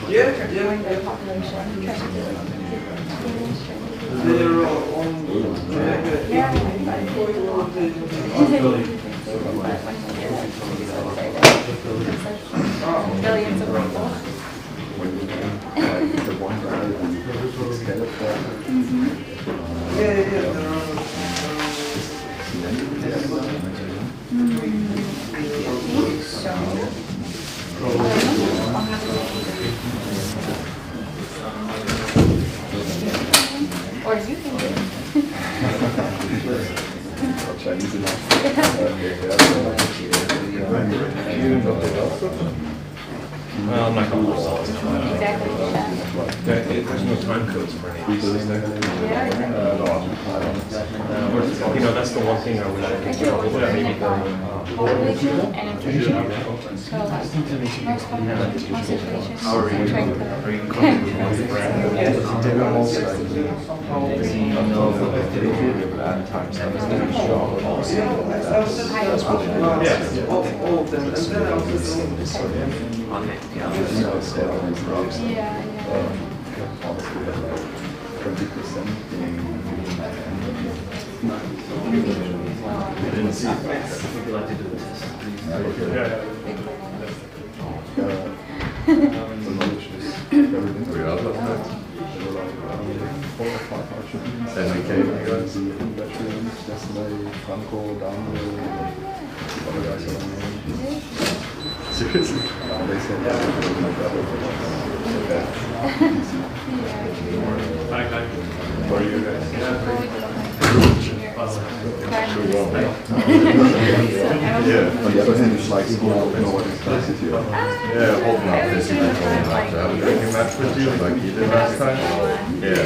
Join the population. Try to do it. They're on. Yeah. Billions of people. Or you can do it. Well, I'm not going to solve it. Exactly. There's no time codes for any of these. You know, that's the one thing I wish I could do. Maybe Population and information. So like most population, most situations, train I didn't see it. Would you like to do the test? Seriously? For you guys. Yeah, on the other hand, it's like school, you know what it's class is here. Yeah, hope not. This is not going to have a drinking match with you like you did last time. Yeah.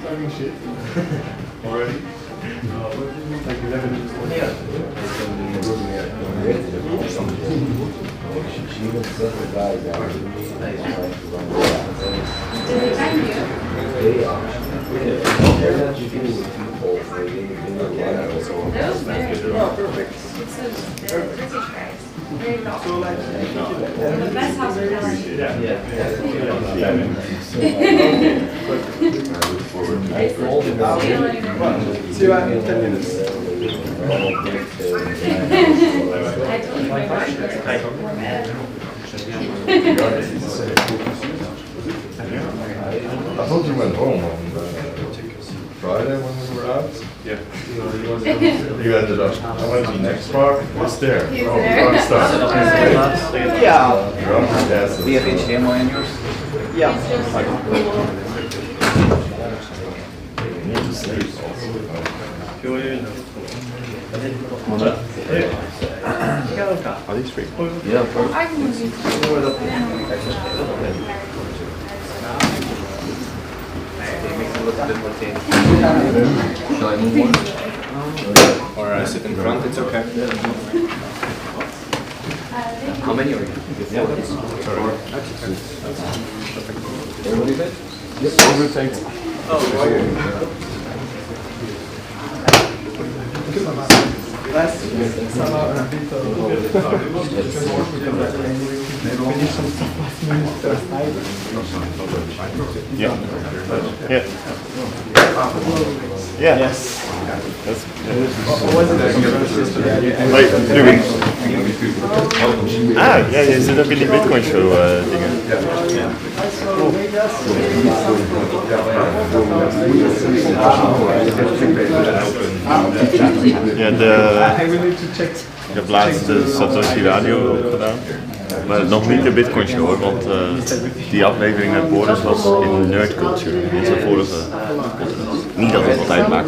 Talking shit. Already? Like you never did before. Yeah. She even sent the guys out. Did they find you? Perfect. It's the British guys. Very long. The best hospitality. See you in 10 minutes. I told you my wife was I thought you went home on Friday when we were out. Yeah. You ended up. I went to the next park. It's there. He's Oh, there. fun stuff. Yeah. You're on the gas. Do you have HDMI in yours? Yeah. You need to sleep also. Are these free? Yeah, of course. I can move you. Shall I move one? Or sit in front? It's okay. How many are you? Everybody good? Yes, over the table. Yeah. Yeah. Yeah. Yes. That's Wait, nu weer. Ah, ja, je zit ook in die Bitcoin show dingen. Ja, ik heb laatst de Satoshi Radio ook gedaan. Maar nog niet de Bitcoin show hoor, want die aflevering met Boris was in nerd culture, onze vorige podcast. Niet dat het wat uitmaakt.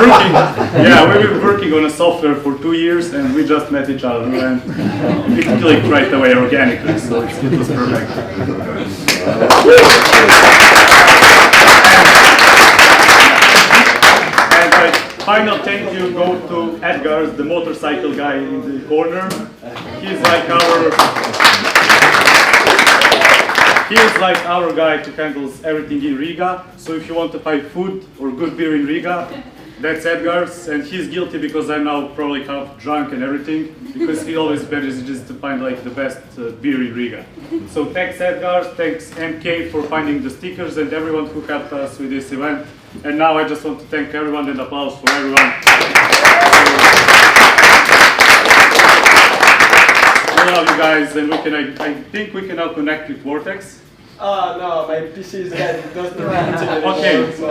working. Yeah, we've been working on a software for 2 years, and we just met each other, and we clicked right away organically. So it was perfect. And final thank you go to Edgar, the motorcycle guy in the corner. He's like our guy to handle everything in Riga. So if you want to buy food or good beer in Riga, that's Edgar's, and he's guilty because I'm now probably half drunk and everything, because he always manages to find like the best beer in Riga. So thanks Edgar, thanks MK for finding the stickers and everyone who helped us with this event. And now I just want to thank everyone and applause for everyone. I love you guys, and I think we can now connect with Vortex. No, my PC is dead. It doesn't run. Okay, so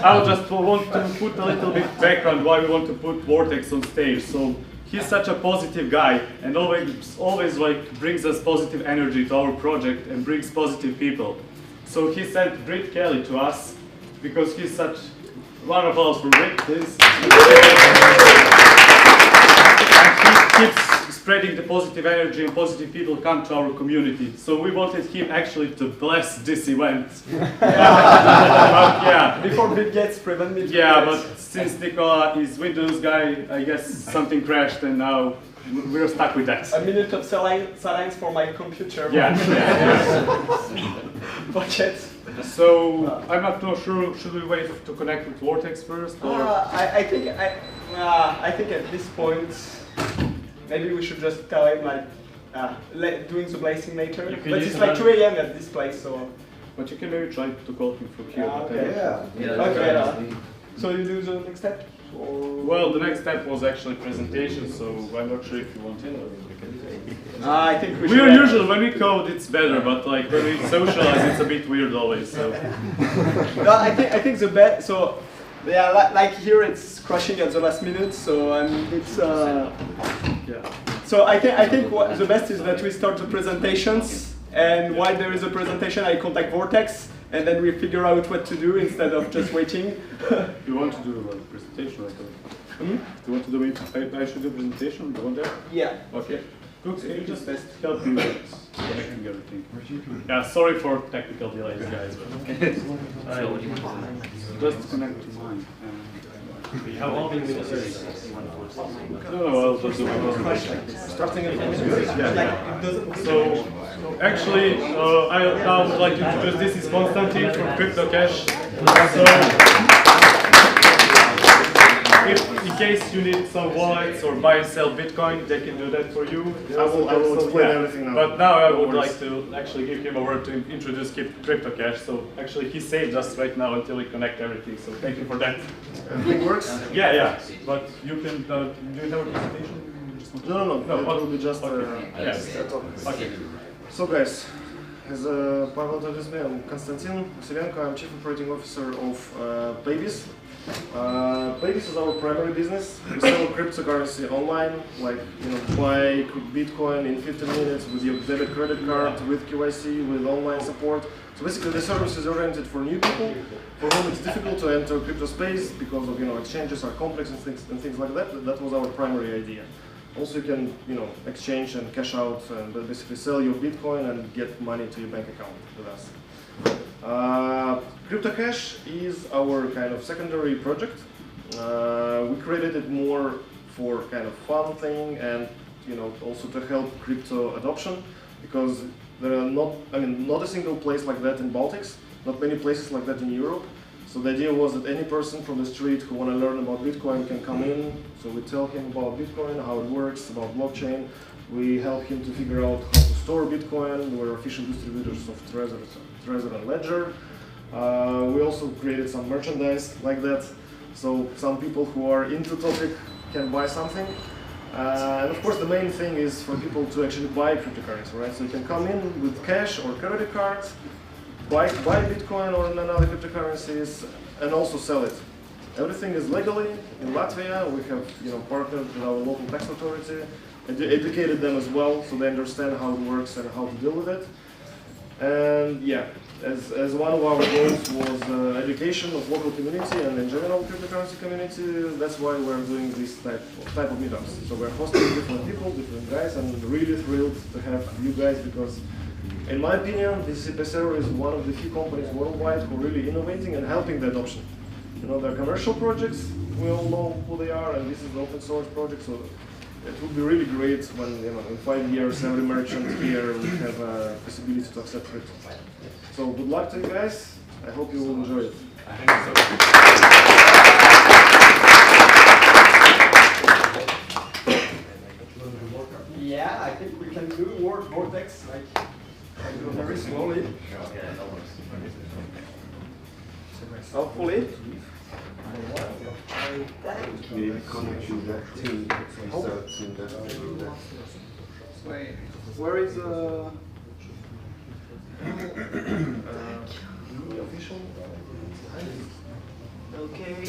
I just want to put a little bit background why we want to put Vortex on stage. So he's such a positive guy and always like brings us positive energy to our project and brings positive people. So he sent Britt Kelly to us because he's such one of us for Britt, please. And he keeps spreading the positive energy and positive people come to our community. So we wanted him actually to bless this event. Yeah. Before Bit gets prevented. Yeah, but since Nicola is Windows guy, I guess something crashed and now we're stuck with that. A minute of silence for my computer. Yeah. Budget. So I'm not too sure. Should we wait to connect with Vortex first? Or? I think at this point maybe we should just tell him like doing the blazing later. But it's like 2 AM at this place, so. But you can maybe try to call him from here. Okay. Okay. So you do the next step? Or? Well, the next step was actually presentation, so I'm not sure if you want it. I think we should. We're usually, when we code, it's better, but like when we socialize, it's a bit weird always. So. No, I think the best. So yeah, like here it's crushing at the last minute. So it's yeah. So I think the best is that we start the presentations, and while there is a presentation, I contact Vortex. And then we figure out what to do instead of just waiting. You want to do a presentation, right? You want to do it? I should do a presentation. You want that? Yeah. Okay. Good. Can you just help me with connecting everything? Yeah. Sorry for technical delays, guys. Just connect to mine. How long do you need to say? No, I'll just do it. Starting at So, actually, I would like to introduce, this is Konstantin from CryptoCash. So, if in case you need some wallets or buy and sell Bitcoin, they can do that for you. I will explain everything now. But now I would like to actually give him a word to introduce CryptoCash. So actually he saved us right now until we connect everything. So thank you for that. Everything works? Yeah. But you can, do you have a presentation? No. It will be just yes. Okay. So guys, as Pavel introduced me, I'm Konstantin Vasilenko. I'm Chief Operating Officer of Paybis. Paybis is our primary business. We sell cryptocurrency online, like buy Bitcoin in 15 minutes with your debit credit card, with KYC, with online support. So basically, the service is oriented for new people, for whom it's difficult to enter crypto space because of exchanges are complex and things like that. That was our primary idea. Also, you can exchange and cash out and basically sell your Bitcoin and get money to your bank account with us. CryptoCash is our kind of secondary project. We created it more for kind of fun thing and also to help crypto adoption, because there are not a single place like that in Baltics, not many places like that in Europe. So the idea was that any person from the street who want to learn about Bitcoin can come in. So we tell him about Bitcoin, how it works, about blockchain. We help him to figure out how to store Bitcoin. We're official distributors of Trezor and Ledger. We also created some merchandise like that. So some people who are into the topic can buy something. And of course the main thing is for people to actually buy cryptocurrency, right? So you can come in with cash or credit cards, buy Bitcoin or another cryptocurrencies, and also sell it. Everything is legally in Latvia. We have partnered with our local tax authority, educated them as well, so they understand how it works and how to deal with it. And yeah, as one of our goals was education of local community and in general cryptocurrency community, that's why we're doing this type of meetups. So we're hosting different people, different guys, and really thrilled to have you guys because, in my opinion, BTCPay server is one of the few companies worldwide who are really innovating and helping the adoption. You know, they're commercial projects, we all know who they are, and this is an open source project, so it would be really great when, you know, in 5 years every merchant here will have a possibility to accept crypto. So good luck to you guys. I hope you will enjoy it. Yeah, I think we can do vortex like very slowly. Hopefully. Wait, where is the official? Okay.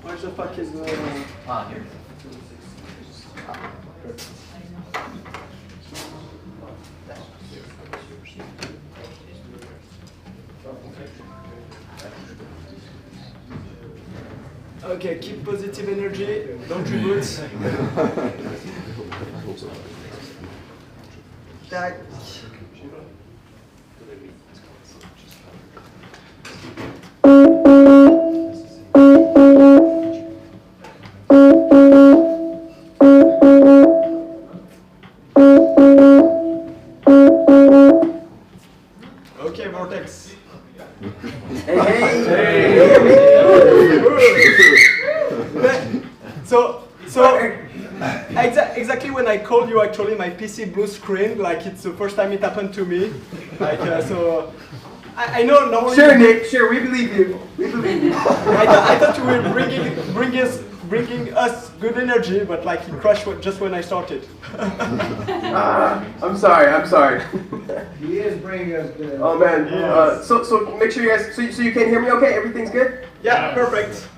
Where the fuck is the? Here. Okay, keep positive energy, don't reboot. Tac. Okay, Vortex. So exactly when I called you, actually my PC blue screen, like it's the first time it happened to me. Like so, I know normally. Sure, Nick. Sure, we believe you. We believe you. I thought you were bringing us good energy, but like it crashed just when I started. I'm sorry. He is bringing us good. Oh man. So make sure you guys. So you can hear me? Okay, everything's good. Yeah, perfect.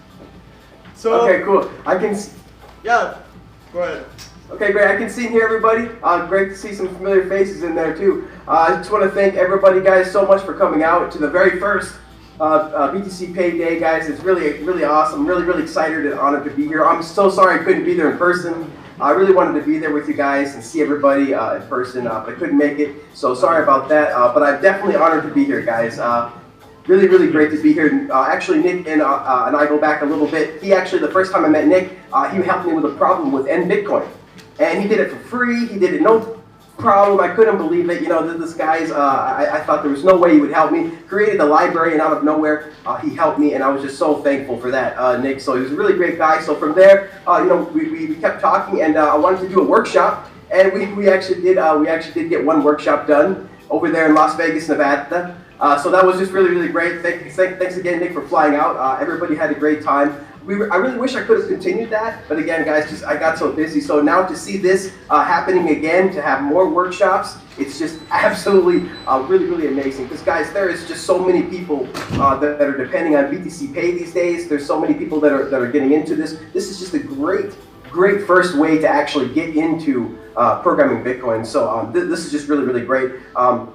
So. Okay, cool. I can. Yeah. Go ahead. Okay, great. I can see and hear everybody. Great to see some familiar faces in there too. I just want to thank everybody, guys, so much for coming out to the very first BTCPay Day, guys. It's really awesome. Really excited and honored to be here. I'm so sorry I couldn't be there in person. I really wanted to be there with you guys and see everybody in person, but I couldn't make it. So sorry about that. But I'm definitely honored to be here, guys. Really great to be here. Actually, Nick and I go back a little bit. He actually, the first time I met Nick, he helped me with a problem with Bitcoin. And he did it for free. He did it no problem. I couldn't believe it. You know, this guy's, I thought there was no way he would help me. Created the library, and out of nowhere, he helped me, and I was just so thankful for that, Nick. So he was a really great guy. So from there, you know, we kept talking, and I wanted to do a workshop, and we actually did get one workshop done over there in Las Vegas, Nevada. So that was just really great. Thanks again, Nick, for flying out. Everybody had a great time. I really wish I could have continued that, but again, guys, I got so busy. So now to see this happening again, to have more workshops, it's just absolutely really amazing. Because guys, there is just so many people that are depending on BTCPay these days. There's so many people that are getting into this. This is just a great first way to actually get into programming Bitcoin. So this is just really great. I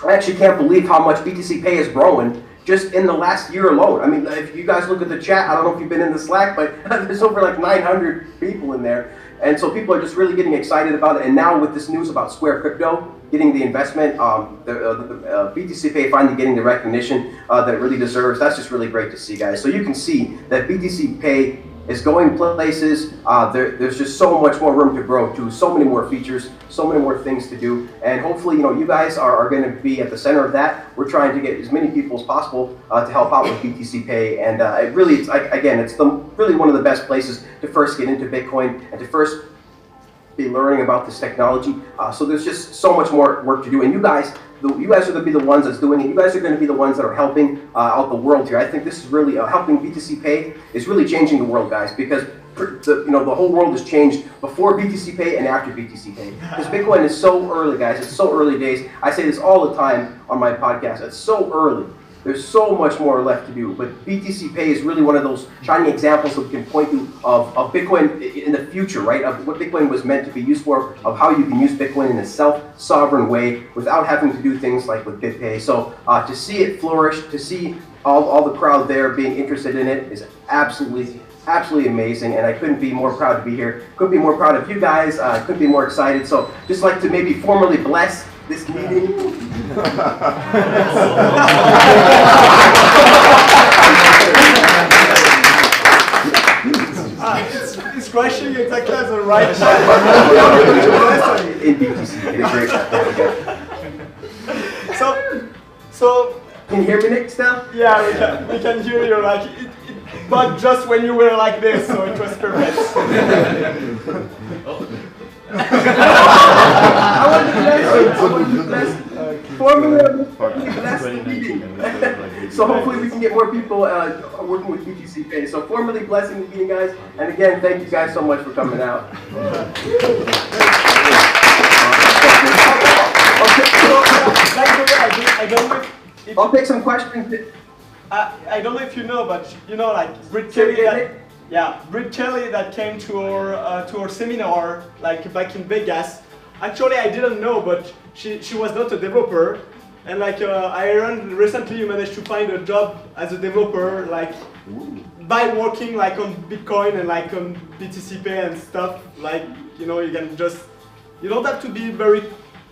actually can't believe how much BTCPay is growing just in the last year alone. I mean, if you guys look at the chat, I don't know if you've been in the Slack, but there's over like 900 people in there. And so people are just really getting excited about it. And now with this news about Square Crypto getting the investment, BTCPay finally getting the recognition that it really deserves, that's just really great to see, guys. So you can see that BTCPay is going places. There's just so much more room to grow to, so many more features, so many more things to do, and hopefully, you know, you guys are going to be at the center of that. We're trying to get as many people as possible to help out with BTCPay, and it's really one of the best places to first get into Bitcoin and to first be learning about this technology. So there's just so much more work to do, and you guys are going to be the ones that's doing it. You guys are going to be the ones that are helping out the world here. I think this is really helping BTCPay is really changing the world, guys, because the whole world has changed before BTCPay and after BTCPay. Because Bitcoin is so early, guys. It's so early days. I say this all the time on my podcast. It's so early. There's so much more left to do, but BTCPay is really one of those shining examples that we can point to of Bitcoin in the future, right? Of what Bitcoin was meant to be used for, of how you can use Bitcoin in a self-sovereign way without having to do things like with BitPay. So to see it flourish, to see all the crowd there being interested in it is absolutely amazing, and I couldn't be more proud to be here. Couldn't be more proud of you guys. Couldn't be more excited. So just like to maybe formally bless this meeting. It's crushing exactly as a right in BTC. Great. So can you hear me, Nick, still? Yeah, we can hear you, like, but just when you were like this, so it was perfect. I want to bless. So hopefully we can get more people working with BTCPay. So formally blessing the meeting, guys. And again, thank you guys so much for coming out. I'll take some questions. I don't know if you know, but you know, like Britt Kelly, Britt Kelly that came to our seminar like back in Vegas. Actually, I didn't know, but she was not a developer, and like I learned recently, you managed to find a job as a developer, like by working like on Bitcoin and like on BTCPay and stuff. Like, you know, you can just, you don't have to be very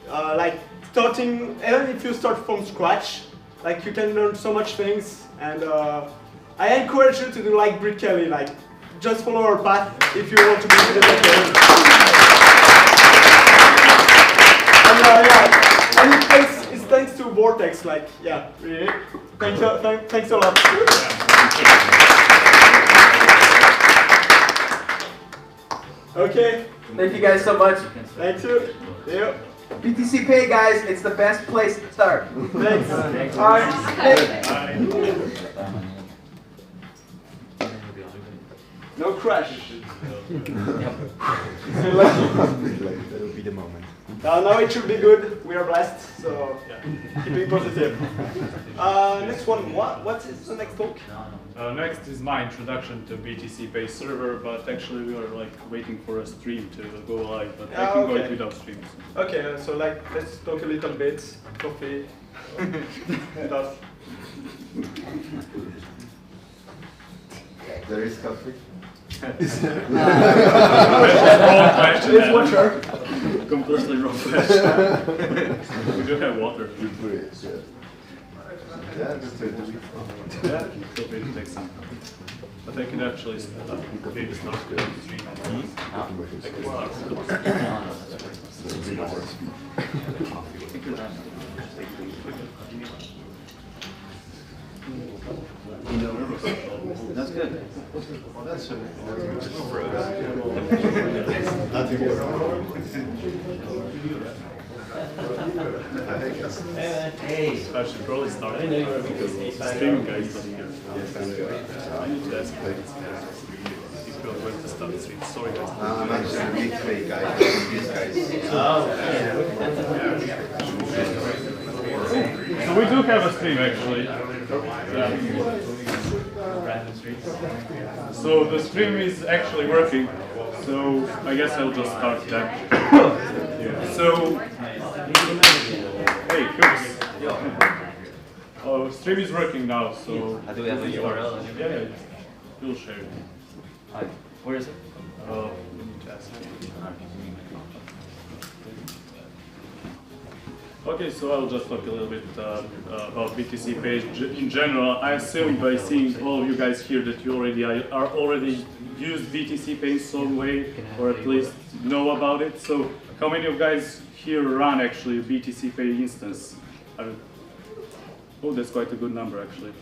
like starting, even if you start from scratch. Like, you can learn so much things, and I encourage you to do like Britt Kelly, like just follow her path if you want to be a developer. And it's thanks to Vortex, like, yeah, really. Thanks a lot. Okay. Thank you guys so much. Thank you. Yeah. BTCPay, guys, it's the best place to start. Thanks. All right. No crash. That'll be the moment. Now it should be good. We are blessed, so keep it positive. Next one. What is the next talk? Next is my introduction to BTCPay server, but actually we are like waiting for a stream to go live, but I can go it without streams. Okay, so like let's talk a little bit. Coffee, stuff. There is coffee. Wrong question. It's water. Completely wrong question. We do have water. Yeah, just take the Yeah, feel free to take some. But I can actually maybe start the stream. I can That's good. Well, that's I should probably start because the streaming guy is not here. I need to ask if you are going to start the stream. Sorry guys. I'm actually a big fake guy. These guys. So we do have a stream actually. So the stream is actually working. So I guess I'll just start that. So hey, Cooks. Oh, stream is working now. So Do we have the URL? yeah, we'll share it. Hi. Where is it? We need to ask. Okay, so I'll just talk a little bit about BTCPay in general. I assume by seeing all of you guys here that you already used BTCPay in some way, or at least know about it. So how many of you guys here run actually a BTCPay instance? Oh, that's quite a good number actually.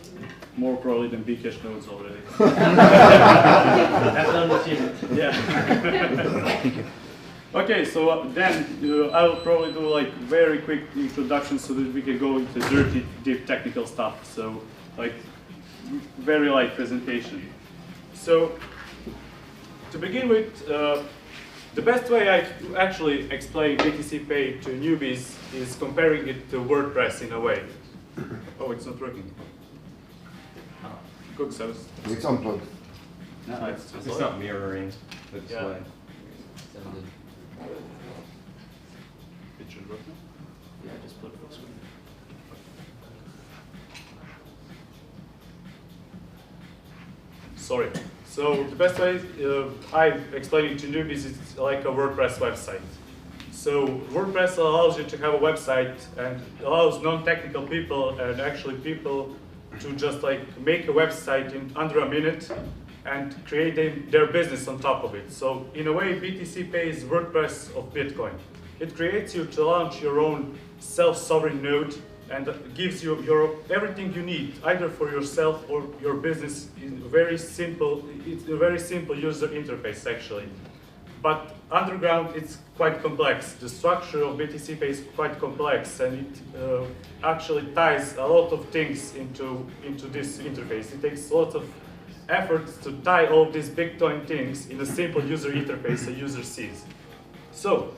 More probably than Bcash nodes already. That's not achievement. Yeah. Okay, so then I'll probably do like very quick introduction so that we can go into dirty, deep technical stuff. So like very light presentation. So to begin with, the best way I actually explain BTCPay to newbies is comparing it to WordPress in a way. Oh, it's not working. Good service. It's unplugged. No, it's not mirroring the display. It should work now. Yeah, just put it full screen. Sorry. So the best way I'm explaining to newbies is like a WordPress website. So WordPress allows you to have a website and allows non-technical people and actually people to just like make a website in under a minute and create their business on top of it. So in a way, BTCPay is WordPress of Bitcoin. It creates you to launch your own self-sovereign node and gives you everything you need, either for yourself or your business. In it's a very simple user interface actually. But underground, it's quite complex. The structure of BTCPay is quite complex, and it actually ties a lot of things into this interface. It takes a lot of efforts to tie all these Bitcoin things in a simple user interface a user sees. So,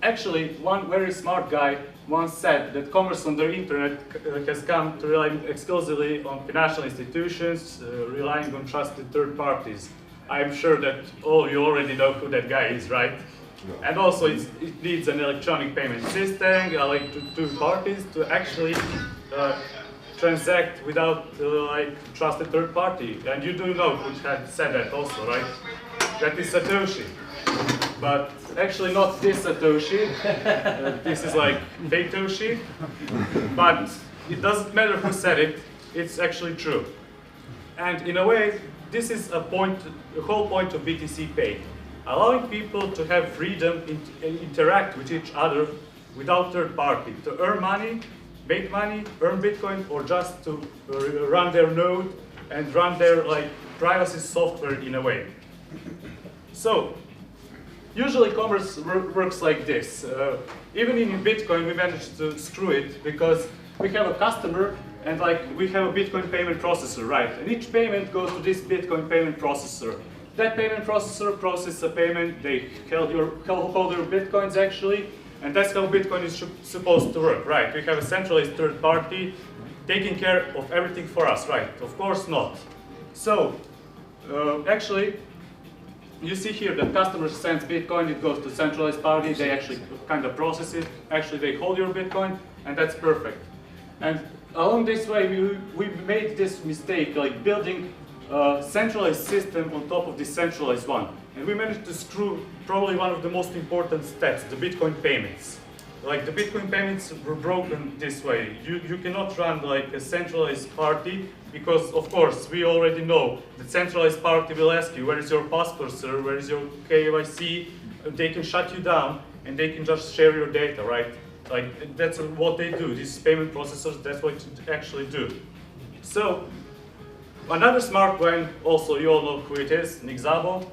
actually, one very smart guy once said that commerce on the internet has come to rely exclusively on financial institutions, relying on trusted third parties. I'm sure that all you already know who that guy is, right? Yeah. And also it needs an electronic payment system, like two parties to actually transact without like trusted third party. And you do know who had said that also, right? That is Satoshi. But actually not this Satoshi. This is like fake Toshi. But it doesn't matter who said it, it's actually true. And in a way, this is the whole point of BTCPay, allowing people to have freedom to interact with each other without third party, to earn money, make money, earn Bitcoin, or just to run their node and run their like privacy software in a way. So, usually commerce works like this. Even in Bitcoin, we managed to screw it because we have a customer and like we have a Bitcoin payment processor, right? And each payment goes to this Bitcoin payment processor. That payment processor processes a payment, they hold your Bitcoins actually, and that's how Bitcoin is supposed to work, right? We have a centralized third party taking care of everything for us, right? Of course not. So, actually, you see here that customer sends Bitcoin, it goes to centralized party, they actually kind of process it, actually they hold your Bitcoin, and that's perfect. And along this way, we made this mistake, like building a centralized system on top of this centralized one. And we managed to screw probably one of the most important steps, the Bitcoin payments. Like the Bitcoin payments were broken this way. You cannot run like a centralized party because, of course, we already know the centralized party will ask you, where is your passport, sir, where is your KYC? They can shut you down and they can just share your data, right? Like, that's what they do. These payment processors, that's what they actually do. So, another smart one, also you all know who it is, Nick Szabo,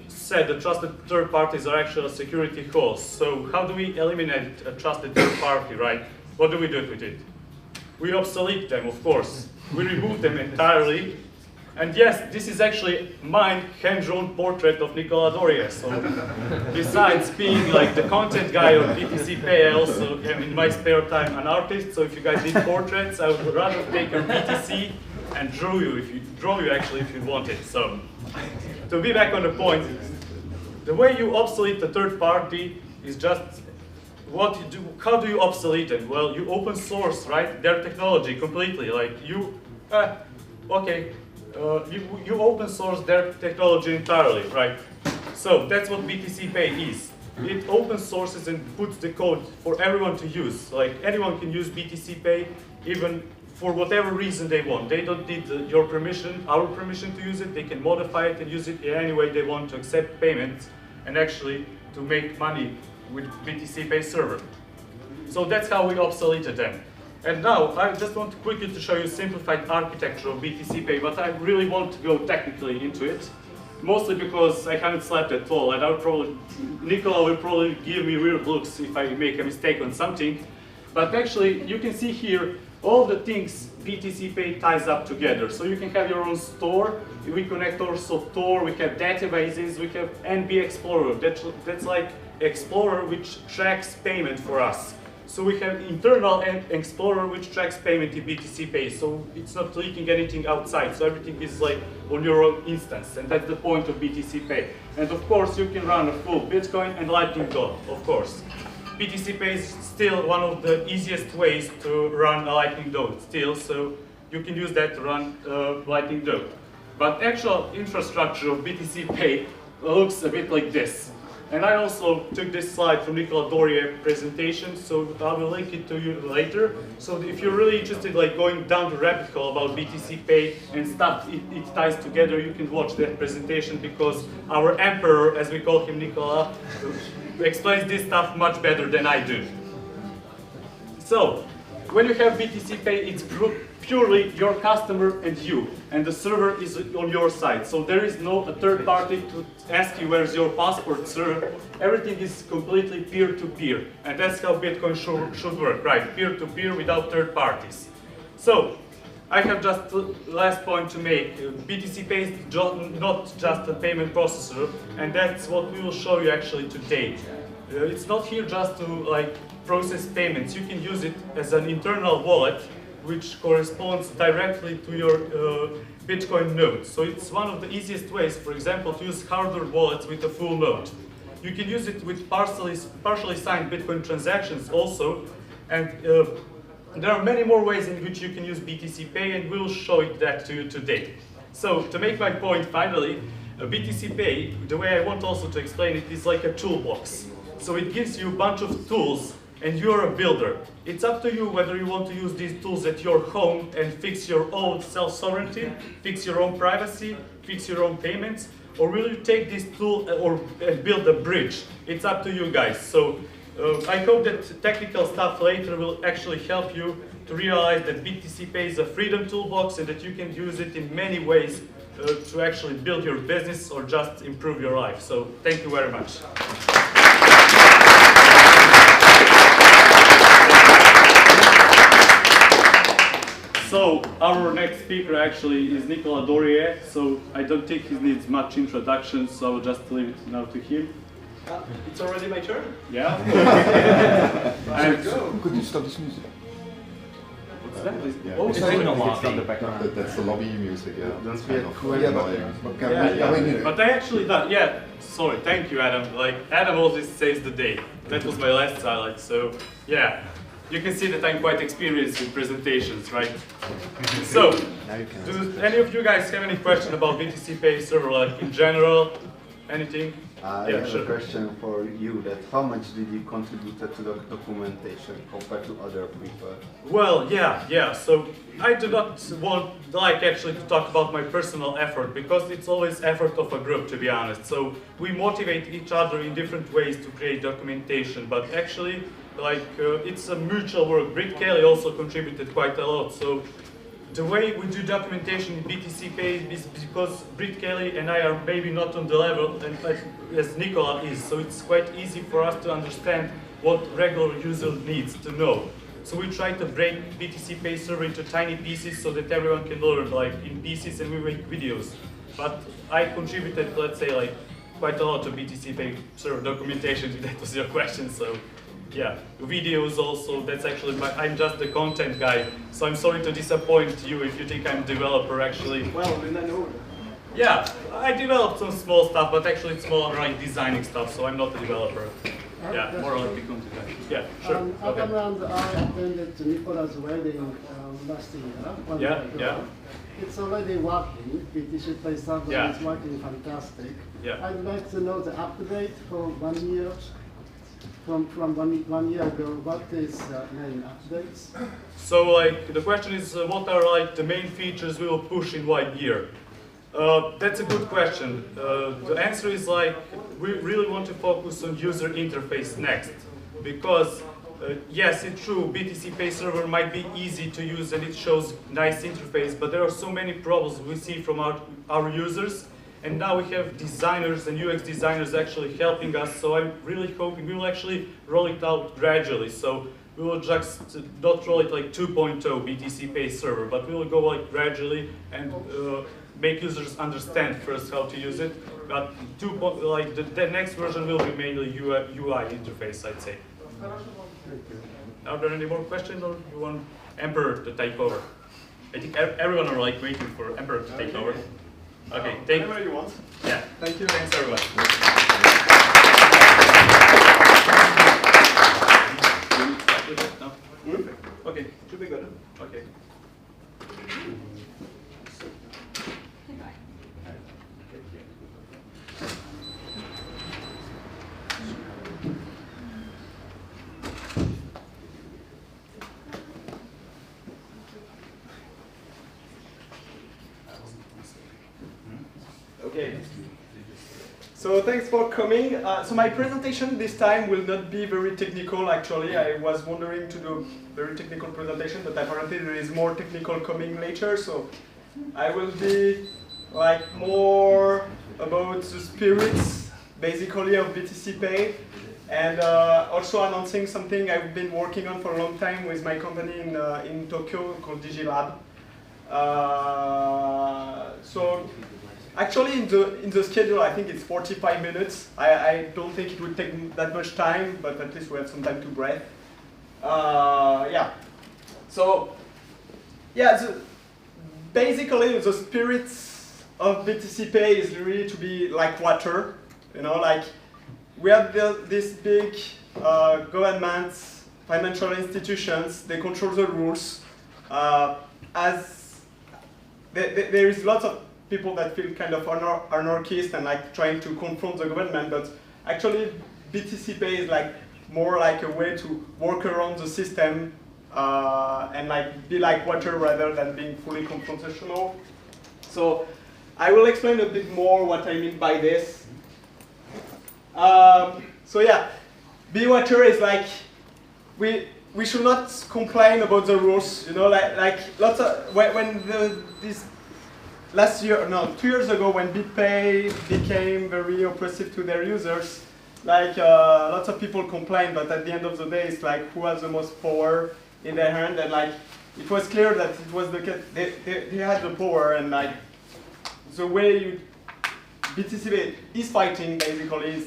said that trusted third parties are actually security holes. So, how do we eliminate a trusted third party, right? What do we do with it? We obsolete them, of course. We remove them entirely. And yes, this is actually my hand-drawn portrait of Nicola Doria. So, besides being like the content guy of BTCPay, I also am in my spare time an artist. So if you guys need portraits, I would rather take your BTC and draw you actually if you want it. So, to be back on the point, the way you obsolete the third party is just what you do. How do you obsolete them? Well, you open source, right? Their technology completely. Like you open source their technology entirely, right? So that's what BTCPay is. It open sources and puts the code for everyone to use. Like anyone can use BTCPay, even for whatever reason they want. They don't need your permission, our permission to use it. They can modify it and use it in any way they want to accept payments and actually to make money with BTCPay server. So that's how we obsoleted them. And now, I just want quickly to show you simplified architecture of BTCPay, but I really want to go technically into it, mostly because I haven't slept at all, and Nicola will probably give me weird looks if I make a mistake on something. But actually, you can see here all the things BTCPay ties up together. So you can have your own store, we connect also Tor, we have databases, we have NB Explorer, that's like Explorer which tracks payment for us. So we have internal explorer which tracks payment in BTCPay. So it's not leaking anything outside. So everything is like on your own instance, and that's the point of BTCPay. And of course, you can run a full Bitcoin and Lightning node, of course. BTCPay is still one of the easiest ways to run a Lightning node still, so you can use that to run Lightning node. But actual infrastructure of BTCPay looks a bit like this. And I also took this slide from Nicola Dorier's presentation, so I will link it to you later. So if you're really interested, like going down the rabbit hole about BTCPay and stuff it ties together, you can watch that presentation because our emperor, as we call him, Nicola, explains this stuff much better than I do. So when you have BTCPay, it's purely your customer and you, and the server is on your side. So there is no third party to ask you where's your password, sir. Everything is completely peer-to-peer, and that's how Bitcoin should work, right? Peer-to-peer without third parties. So I have just last point to make. BTCPay is not just a payment processor, and that's what we will show you actually today. It's not here just to like process payments. You can use it as an internal wallet which corresponds directly to your Bitcoin node. So it's one of the easiest ways, for example, to use hardware wallets with a full node. You can use it with partially signed Bitcoin transactions also, and there are many more ways in which you can use BTCPay, and we'll show that to you today. So to make my point finally, BTCPay, the way I want also to explain it, is like a toolbox. So it gives you a bunch of tools, and you're a builder. It's up to you whether you want to use these tools at your home and fix your own self-sovereignty, fix your own privacy, fix your own payments, or will you take this tool and build a bridge? It's up to you guys. So I hope that technical stuff later will actually help you to realize that BTCPay is a freedom toolbox and that you can use it in many ways to actually build your business or just improve your life. So thank you very much. So our next speaker actually is Nicola Dorier, so I don't think he needs much introduction, so I will just leave it now to him. It's already my turn? Yeah. Could you stop this music? What's that? Yeah. Oh, It's sorry. the background. That's the lobby music, yeah. Don't we have But I actually done, yeah, sorry, thank you Adam. Like, Adam always saves the day. That was my last highlight, so yeah. You can see that I'm quite experienced in presentations, right? So, do any of you guys have any question about BTCPay server, like in general, anything? I have a question for you, that how much did you contribute to the documentation compared to other people? Well, yeah, so I do not want, actually to talk about my personal effort, because it's always effort of a group, to be honest. So we motivate each other in different ways to create documentation, but actually, it's a mutual work. Britt Kelly also contributed quite a lot. So the way we do documentation in BTCPay is because Britt Kelly and I are maybe not on the level as Nicola is. So it's quite easy for us to understand what regular user needs to know. So we try to break BTCPay server into tiny pieces so that everyone can learn in pieces, and we make videos. But I contributed, let's say, quite a lot to BTCPay server documentation, if that was your question. So. Yeah, videos also, that's actually I'm just the content guy, so I'm sorry to disappoint you if you think I'm a developer actually. Well, then I know. Yeah, I developed some small stuff, but actually it's more like designing stuff, so I'm not a developer. Yeah, more like the content guy. Yeah, sure. Adam and I attended Nicola's wedding last year. Yeah. It's already working. BTCPay server is working fantastic. Yeah. I'd like to know the update for 1 year. From 1 year ago, what is main updates? So the question is what are the main features we will push in 1 year? That's a good question. The answer is we really want to focus on user interface next, because yes, it's true, BTCPay server might be easy to use and it shows nice interface, but there are so many problems we see from our users. And now we have designers and UX designers actually helping us, so I'm really hoping we will actually roll it out gradually. So we will just not roll it 2.0 BTCPay server, but we will go gradually and make users understand first how to use it. But the next version will be mainly UI interface, I'd say. Thank you. are there any more questions, or you want Emperor to take over? I think everyone are like waiting for Emperor to take over. Okay, whenever you want. Yeah. Thank you. Thanks, everyone. Okay. Should be good. Okay. Okay. So thanks for coming. So my presentation this time will not be very technical. Actually, I was wondering to do a very technical presentation, but apparently there is more technical coming later. So I will be like more about the spirits, basically, of BTCPay, and also announcing something I've been working on for a long time with my company in Tokyo called DigiLab. So actually, in the schedule, I think it's 45 minutes. I don't think it would take that much time, but at least we have some time to breathe. Yeah. So, yeah, basically the spirits of BTCPay is really to be like water. You know, like we have these big governments, financial institutions. They control the rules. There is lots of people that feel kind of anarchist and like trying to confront the government, but actually BTCPay is like more like a way to work around the system and like be like water rather than being fully confrontational. So I will explain a bit more what I mean by this. So yeah, be water is like we should not complain about the rules. You know, like lots of when this. Last year, no, 2 years ago, when BitPay became very oppressive to their users, like lots of people complained, but at the end of the day, it's like who has the most power in their hand, and like it was clear that it was the case. They had the power, and like the way BTCPay is fighting, basically,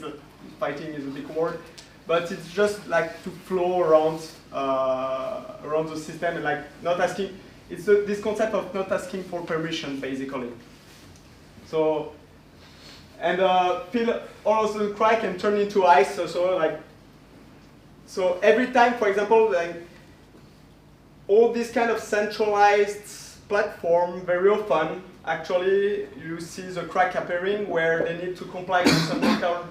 fighting is a big word, but it's just like to flow around around the system and like not asking. It's this concept of not asking for permission, basically. So, and fill all of the crack and turn into ice. So every time, for example, like all this kind of centralized platform, very often, actually, you see the crack appearing where they need to comply with some local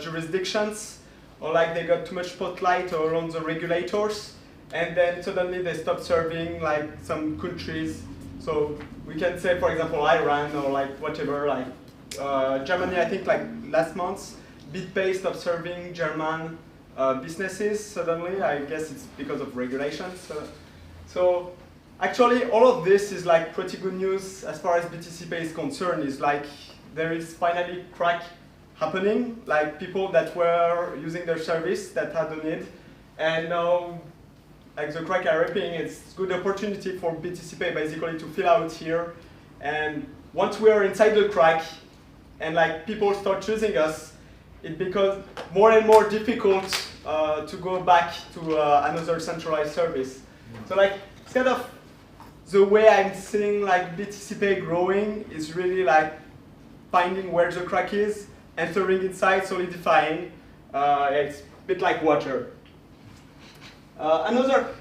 jurisdictions, or like they got too much spotlight around the regulators. And then suddenly they stop serving like some countries. So we can say, for example, Iran or like whatever, like Germany. I think like last month, BitPay stopped serving German businesses suddenly. I guess it's because of regulations. So actually, all of this is like pretty good news as far as BTCPay is concerned. Is like there is finally crack happening, like people that were using their service that had a need, and now. Like the crack are ripping, it's a good opportunity for BTCPay basically to fill out here. And once we are inside the crack and like people start choosing us, it becomes more and more difficult to go back to another centralized service. So like it's kind of the way I'm seeing like BTCPay growing is really like finding where the crack is, entering inside, solidifying. It's a bit like water.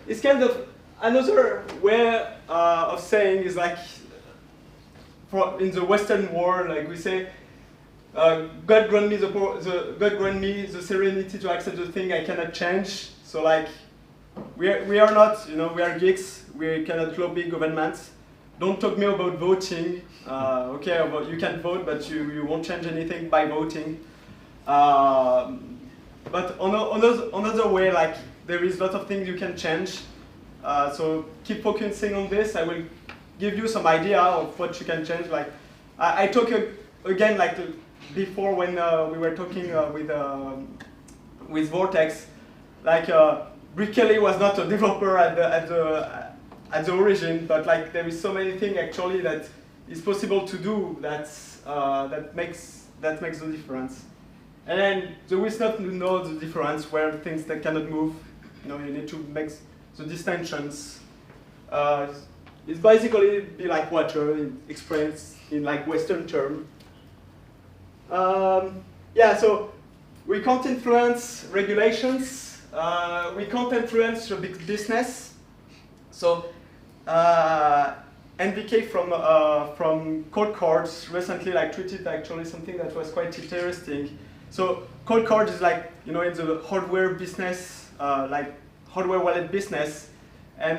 It's kind of another way of saying is like, in the Western world, like we say, God grant me God grant me the serenity to accept the thing I cannot change. So like, we are not, you know, we are geeks. We cannot lobby governments. Don't talk me about voting. Okay, you can vote, but you won't change anything by voting. But another way, like. There is a lot of things you can change. So keep focusing on this. I will give you some idea of what you can change. Like I talk again like before when we were talking with Vortex. Like Britt Kelly was not a developer at the origin, but like there is so many things actually that is possible to do that makes the difference. And then the wisdom to know the difference where things that cannot move. You know, you need to make the distinctions. It's basically be like water, expressed in like Western term. Yeah, so we can't influence regulations. We can't influence the big business. So NVK from Cold Cards recently like tweeted actually something that was quite interesting. So Cold Cards is like, you know, in the hardware business, like hardware wallet business. And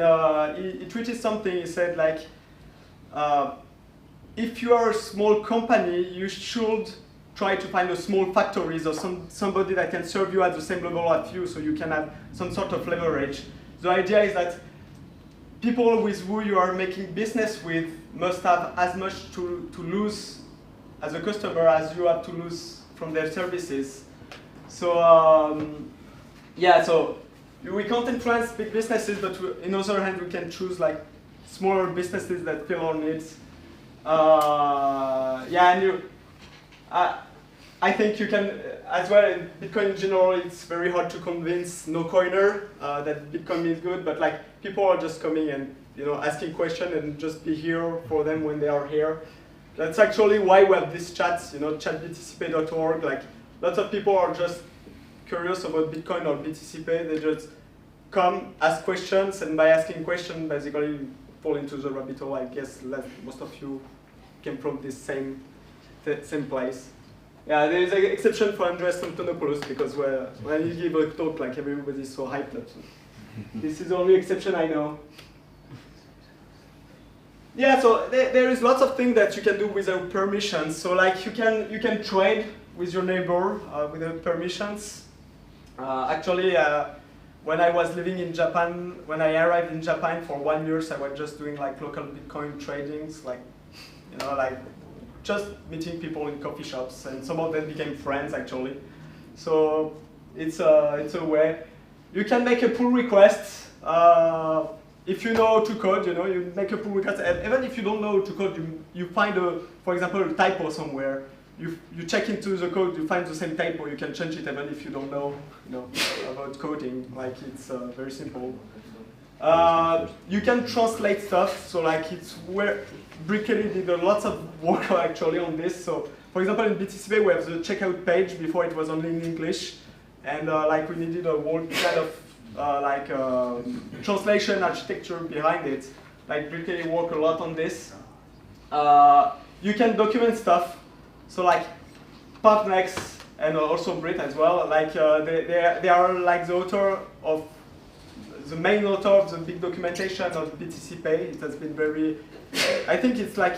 he tweeted something, he said like, if you are a small company, you should try to find a small factories or somebody that can serve you at the same level as you, so you can have some sort of leverage. The idea is that people with who you are making business with must have as much to lose as a customer as you have to lose from their services. So yeah, so we can't influence big businesses, but on the other hand, we can choose like smaller businesses that fill our needs. Yeah, and I think you can, as well, in Bitcoin in general, it's very hard to convince no-coiner that Bitcoin is good, but like people are just coming and, you know, asking questions and just be here for them when they are here. That's actually why we have these chats, you know, chatbtcpay.org. Like lots of people are just curious about Bitcoin or BTCPay. They just come, ask questions, and by asking questions, basically fall into the rabbit hole. I guess most of you came from this same place. Yeah, there is an exception for Andreas Antonopoulos, because when you give a talk, like everybody's so hyped up. This is the only exception I know. Yeah, so there is lots of things that you can do without permissions. So like you can trade with your neighbor without permissions. Actually, when I was living in Japan, when I arrived in Japan for 1 year, I was just doing like local Bitcoin tradings, like, you know, like just meeting people in coffee shops, and some of them became friends actually. So it's a way. You can make a pull request. If you know how to code, you know, you make a pull request. And even if you don't know how to code, you find for example, a typo somewhere. You check into the code, you find the same typo, you can change it even if you don't know, you know, about coding. Like it's very simple. You can translate stuff, so like it's where Brickley did lots of work actually on this. So for example, in BTCPay we have the checkout page. Before it was only in English, and like we needed a whole kind of translation architecture behind it. Like Brickley worked a lot on this. You can document stuff. So like Partnex and also Brit as well, like they are like the author of, the main author of the big documentation of BTCPay. It has been very, I think it's like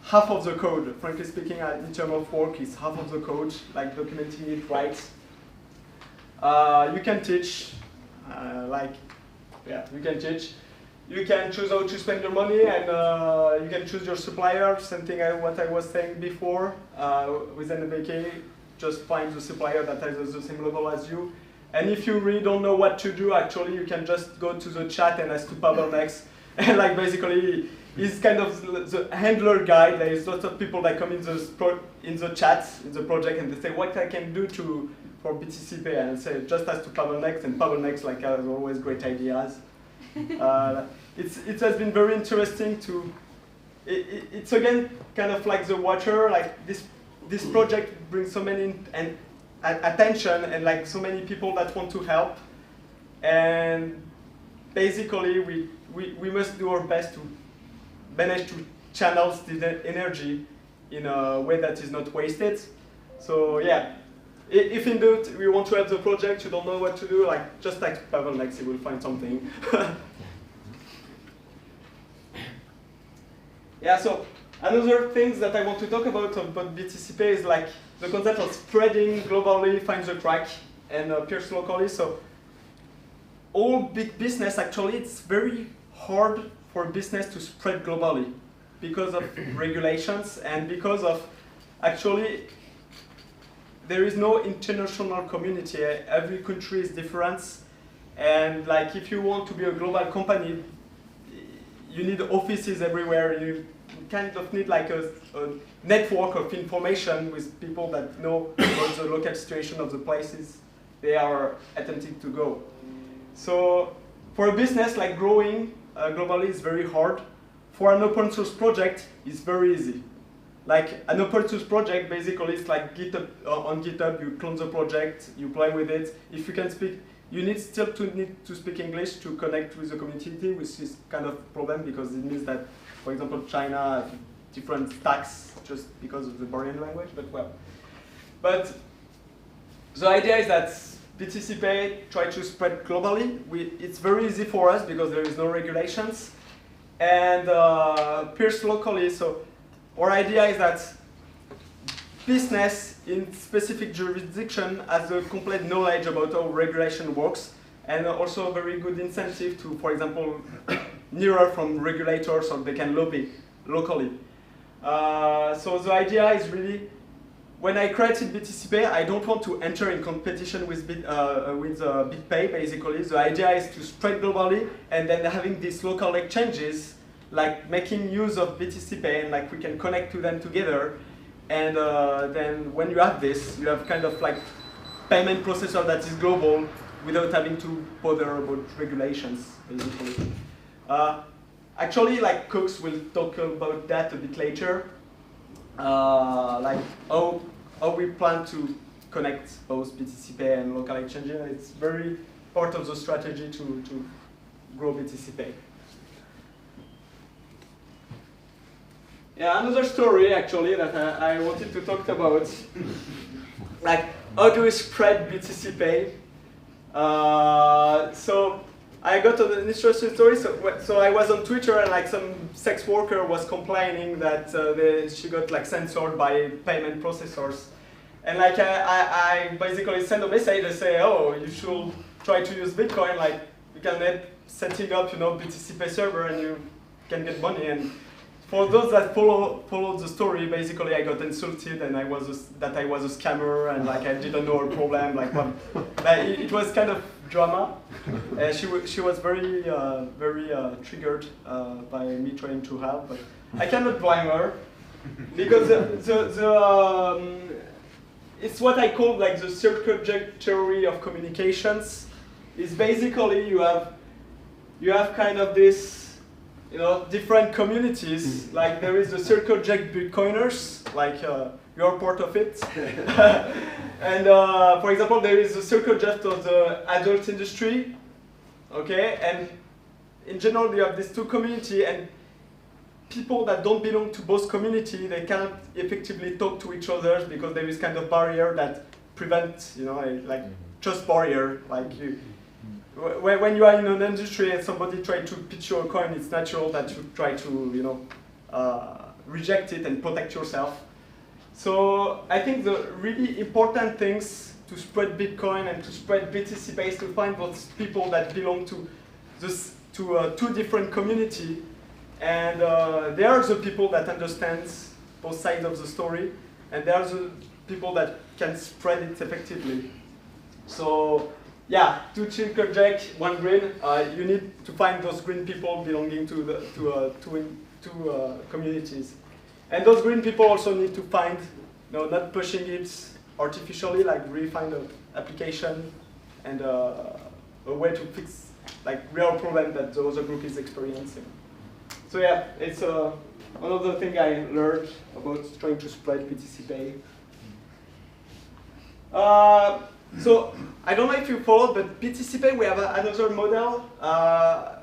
half of the code, frankly speaking, in terms of work, is half of the code, like documenting it right. You can teach, you can teach. You can choose how to spend your money, and you can choose your supplier, something what I was saying before. With NVK, just find the supplier that has the same level as you. And if you really don't know what to do, actually, you can just go to the chat and ask to Pavel next. And like basically, he's kind of the handler guy. There's lots of people that come in the chats, in the project, and they say, what I can do for BTCPay? And I say, just ask to Pavel next, and Pavel next like has always great ideas. It has been very interesting to, it's again kind of like the water, like this project brings so many attention and like so many people that want to help, and basically we must do our best to manage to channel the energy in a way that is not wasted. So yeah, if indeed we want to help the project, you don't know what to do, like just like Pavel next, you will find something. Yeah, so another things that I want to talk about BTCPay is like the concept of spreading globally, find the crack, and pierce locally. So all big business, actually, it's very hard for business to spread globally because of regulations and because of, actually, there is no international community. Every country is different. And like if you want to be a global company, you need offices everywhere. You kind of need like a network of information with people that know about the local situation of the places they are attempting to go. So For a business, like growing globally is very hard. For an open source project, it's very easy. Like an open source project, basically, it's like GitHub, on GitHub, you clone the project, you play with it. If you can speak, you need to speak English to connect with the community, which is kind of a problem because it means that, for example, China has different stacks just because of the barrier language, but well. But the idea is that BTCPay try to spread globally. It's very easy for us because there is no regulations. And peers locally, so our idea is that business in specific jurisdiction has a complete knowledge about how regulation works and also a very good incentive to, for example, nearer from regulators so they can lobby locally. So the idea is really, when I created BTCPay, I don't want to enter in competition with BitPay, basically. The idea is to spread globally and then having these local exchanges, like making use of BTCPay and like we can connect to them together. And then when you have this, you have kind of like payment processor that is global without having to bother about regulations, basically. Actually, like Cooks will talk about that a bit later. Like how we plan to connect both BTCPay and local exchanges. It's very part of the strategy to grow BTCPay. Yeah, another story actually that I wanted to talk about. Like, how do we spread BTCPay? So I got an interesting story. So I was on Twitter and like some sex worker was complaining that she got like censored by payment processors. And like I basically send a message and say, oh, you should try to use Bitcoin. Like you can net setting up, BTCPay server and you can get money. And for those that followed the story, basically I got insulted and I was a scammer and like I didn't know her problem. Like it was kind of drama. She was very triggered by me trying to help, but I cannot blame her because it's what I call like the circle jerk theory of communications. Is basically you have kind of this different communities. Like there is the circle jerk Bitcoiners, like you're part of it. And for example, there is the circle jerk of the adult industry. Okay, and in general, you have these two communities, and people that don't belong to both communities, they cannot effectively talk to each other because there is kind of barrier that prevents, like trust barrier. Like when you are in an industry and somebody tries to pitch you a coin, it's natural that you try to, reject it and protect yourself. So I think the really important things to spread Bitcoin and to spread BTCPay is to find those people that belong to two different communities. And they are the people that understand both sides of the story, and they are the people that can spread it effectively. So yeah, two circle jerk, one green. You need to find those green people belonging to two communities. And those green people also need to find, not pushing it artificially, like really find an application and a way to fix like real problem that the other group is experiencing. So yeah, it's another thing I learned about trying to spread BTCPay. So I don't know if you followed, but BTCPay, we have another model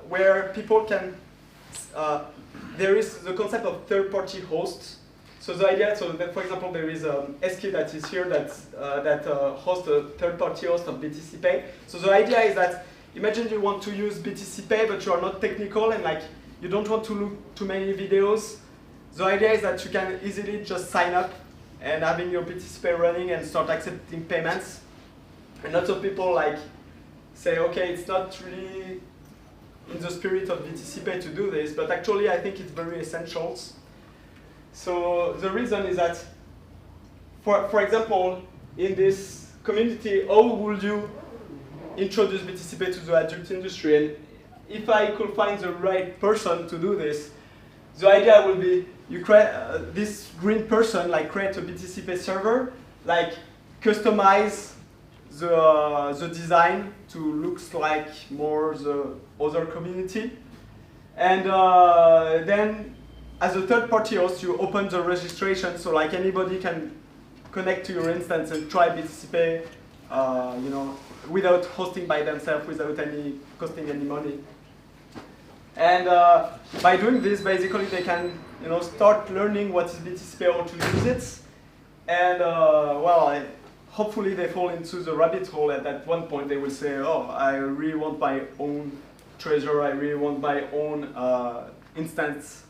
where people can, there is the concept of third-party hosts. So the idea, that for example, there is SK that is here that hosts a third-party host of BTCPay. So the idea is that, imagine you want to use BTCPay, but you are not technical and like you don't want to look too many videos. The idea is that you can easily just sign up and having your BTCPay running and start accepting payments. And lots of people like say, okay, it's not really in the spirit of BTCPay to do this, but actually I think it's very essential. So the reason is that, for example, in this community, how would you introduce BTCPay to the adult industry? And if I could find the right person to do this, the idea would be you create this green person, like create a BTCPay server, like customize the design to look like more the other community. And then as a third-party host, you open the registration, so like anybody can connect to your instance and try BTCPay, you know, without hosting by themselves, without costing any money. And by doing this, basically, they can, you know, start learning what is BTCPay, how to use it, and well, hopefully they fall into the rabbit hole. At one point, they will say, "Oh, I really want my own treasure. I really want my own instance."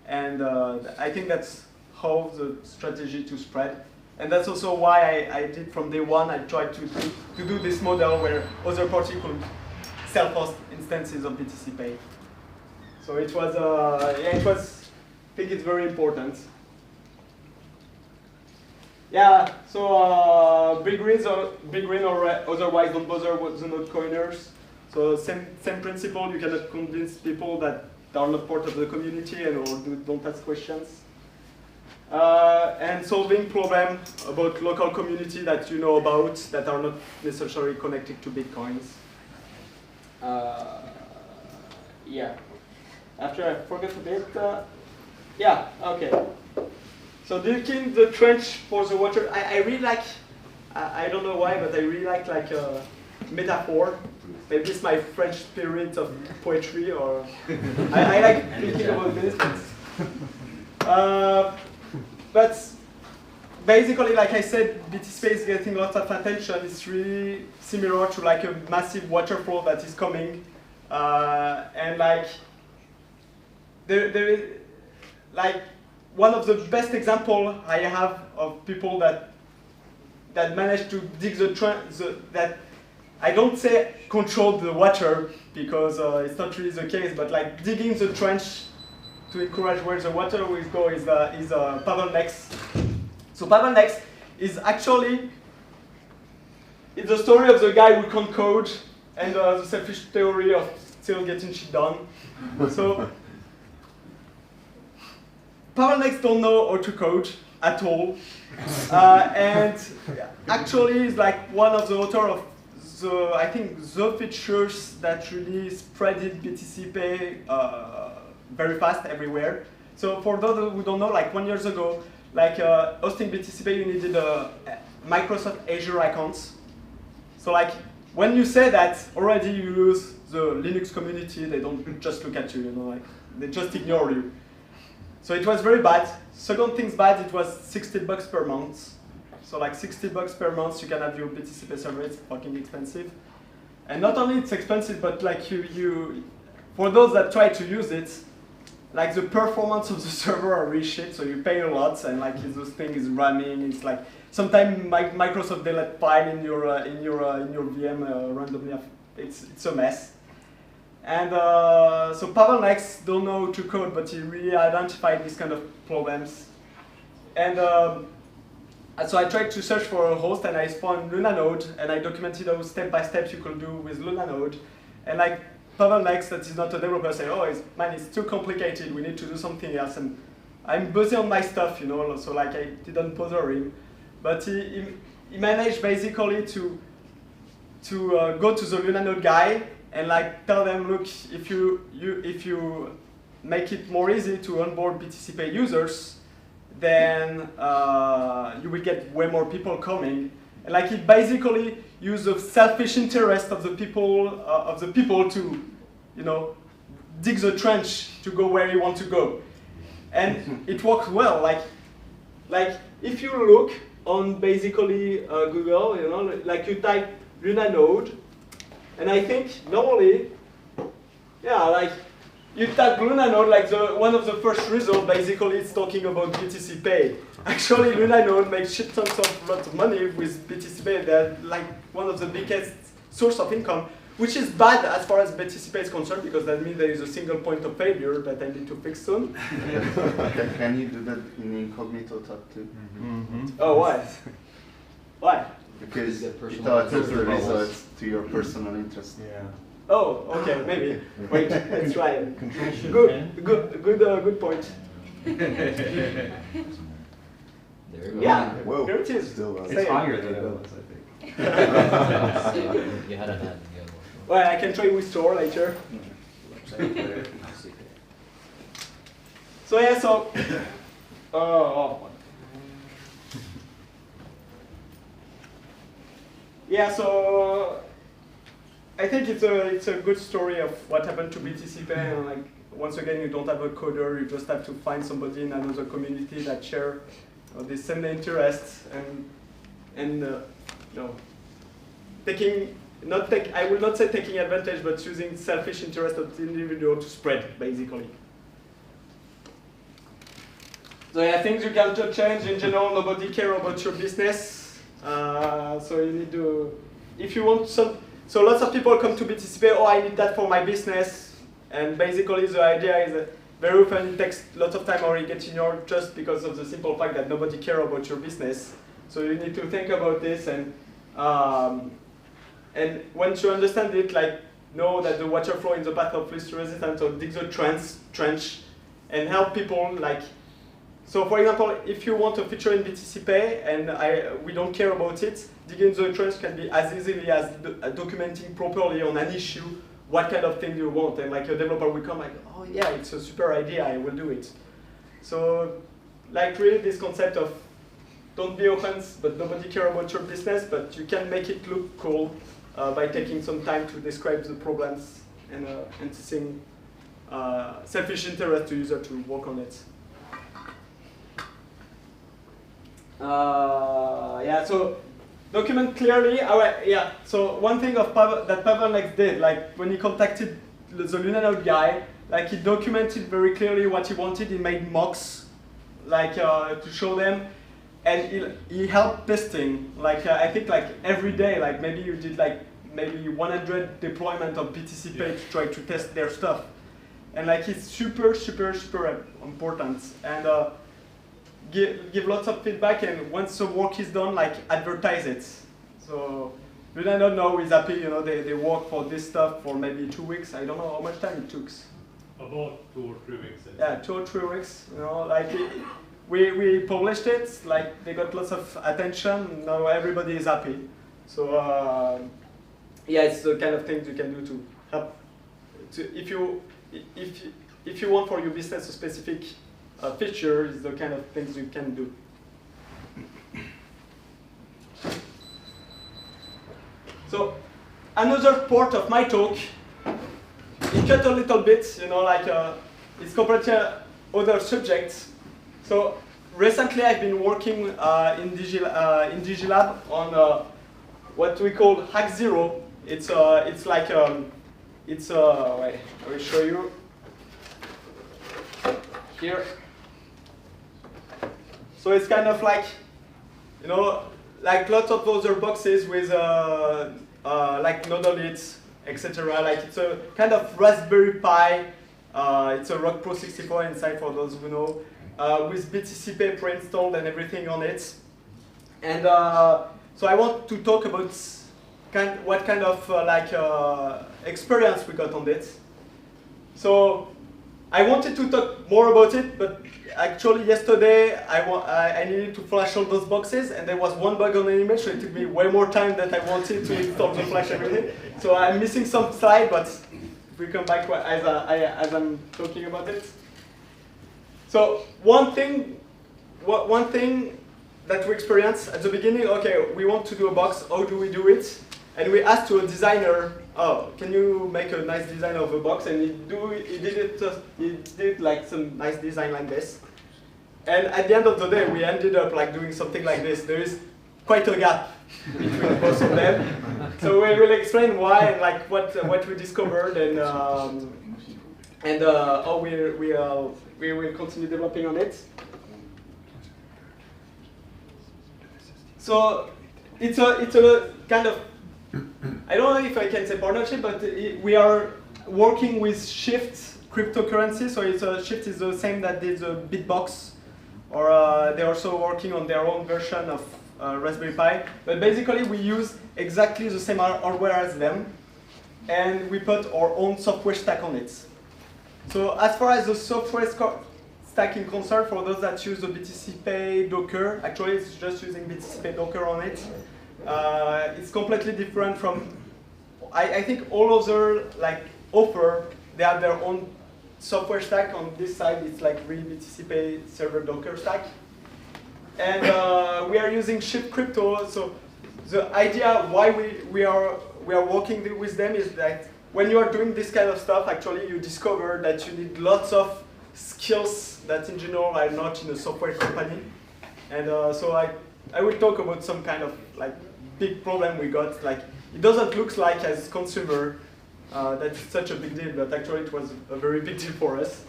And I think that's how the strategy to spread. And that's also why I did from day one, I tried to do this model where other parties could self-host instances of BTCPay. So it was, yeah, I think it's very important. Yeah, so big green or otherwise don't bother with the node coiners. So same principle, you cannot convince people that they are not part of the community and or don't ask questions. And solving problems about local community that you know about that are not necessarily connected to Bitcoins. Yeah. After I forgot a bit, yeah, okay. So digging the trench for the water, I really like, I don't know why, but I really like a metaphor. Maybe it's my French spirit of poetry, or I like thinking about this. But basically, like I said, BTCPay is getting lots of attention. It's really similar to like a massive waterfall that is coming, and like there is like one of the best examples I have of people that managed to dig that I don't say control the water because it's not really the case, but like digging the trench to encourage where the water will go is Pavel Next. So Pavel Next is actually it's the story of the guy who can't code and the selfish theory of still getting shit done. So Pavel Next don't know how to code at all, and actually is like one of the author of the, I think, the features that really spreaded BTCPay very fast everywhere. So for those who don't know, like 1 year ago, like hosting BTCPay, you needed a Microsoft Azure accounts. So like when you say that, already you lose the Linux community. They don't just look at you, you know, like they just ignore you. So it was very bad. Second thing's bad, it was $60 per month. So like $60 per month, you can have your BTCPay server. It's fucking expensive. And not only it's expensive, but like for those that try to use it, like the performance of the server are really shit. So you pay a lot, and like this thing is running. It's like sometimes Microsoft delete file in your VM randomly. It's a mess. And so Pavel Next don't know how to code, but he really identified these kind of problems. And so I tried to search for a host, and I found LunaNode, and I documented how step-by-step you could do with LunaNode. And like Pavel Next, that is not a developer, said, "Oh, man, it's too complicated. We need to do something else." And I'm busy on my stuff, you know, so like I didn't bother him. But he managed basically to go to the LunaNode guy and like tell them, look, if you make it more easy to onboard BTCPay users, then you will get way more people coming. And like it basically used the selfish interest of the people to, you know, dig the trench to go where you want to go. And it works well. Like if you look on basically Google, you know, like you type LunaNode, and I think normally, yeah, like you type LunaNode, like one of the first results basically it's talking about BTCPay. Actually, LunaNode makes shit tons of lots of money with BTCPay. They're like one of the biggest source of income, which is bad as far as BTCPay is concerned, because that means there is a single point of failure that I need to fix soon. Can you do that in incognito tab too? Mm-hmm. Oh, why? Why? Because it filters the results to your personal interest. Yeah. Oh, okay, maybe. Wait, let's try it. Good point. There you go. Yeah, Whoa. here it is. Still, It's higher than it was, I think. You hadn't had the other one. Well, I can try with store later. So yeah, so yeah, so I think it's a good story of what happened to BTCPay, and like once again, you don't have a coder, you just have to find somebody in another community that share the same interests, and you know, I will not say taking advantage, but using selfish interest of the individual to spread, basically. So yeah, things you can just change. In general, nobody cares about your business. So you need to, if you want some, so lots of people come to BTCPay, oh, I need that for my business. And basically the idea is that very often it takes lots of time or you get ignored just because of the simple fact that nobody cares about your business. So you need to think about this, and once you understand it, like know that the water flow in the path of least resistance, so dig the trench and help people like. So for example, if you want a feature in BTCPay and we don't care about it, digging the trench can be as easily as documenting properly on an issue what kind of thing you want, and like a developer will come like, oh yeah, it's a super idea, I will do it. So like really this concept of don't be offense, but nobody care about your business, but you can make it look cool by taking some time to describe the problems and seeing selfish interest to user to work on it. Yeah, so document clearly. Yeah, so one thing of that Pavel Next did, like when he contacted the Lunanode guy, like he documented very clearly what he wanted. He made mocks, like to show them, and he helped testing. Like I think like every day, like maybe you did like maybe 100 deployment of BTCPay to try to test their stuff, and like it's super important. And give lots of feedback, and once the work is done, like advertise it. So you don't know is happy, you know, they work for this stuff for maybe 2 weeks. I don't know how much time it took. About 2 or 3 weeks. Yeah, 2 or 3 weeks. You know, like we published it, like they got lots of attention. Now everybody is happy. So yeah, it's the kind of things you can do to help. If you want for your business a specific feature, is the kind of things you can do. So another part of my talk, it cut a little bit, you know, like it's completely other subjects. So recently I've been working in DigiLab on what we call Hack Zero. It's like wait, I will show you here. So it's kind of like, you know, like lots of other boxes with like nodoliths, etc. Like it's a kind of Raspberry Pi. It's a Rock Pro 64 inside for those who know, with BTCPay pre-installed and everything on it. And so I want to talk about what kind of experience we got on it. So I wanted to talk more about it, but actually yesterday I needed to flash all those boxes, and there was one bug on the image, so it took me way more time than I wanted to install the flash everything. So I'm missing some slide, but if we come back as I'm talking about it. So one thing that we experienced at the beginning, okay, we want to do a box, how do we do it? And we asked to a designer, oh, can you make a nice design of a box? And he did like some nice design like this. And at the end of the day, we ended up like doing something like this. There is quite a gap between both of them. So we will explain why and like what we discovered, and how we will continue developing on it. So it's a kind of, I don't know if I can say partnership, but we are working with Shift cryptocurrency. So Shift is the same that did the Bitbox, or they're also working on their own version of Raspberry Pi. But basically, we use exactly the same hardware as them, and we put our own software stack on it. So as far as the software stack is concerned, for those that use the BTCPay Docker, actually it's just using BTCPay Docker on it. It's completely different from, I think all other like offer, they have their own software stack. On this side, it's like really BTCPay server Docker stack. And we are using Shift Crypto. So the idea why we are working with them is that when you are doing this kind of stuff, actually you discover that you need lots of skills that in general are not in a software company. And so I will talk about some kind of like big problem we got. Like it doesn't look like as consumer that's such a big deal, but actually it was a very big deal for us.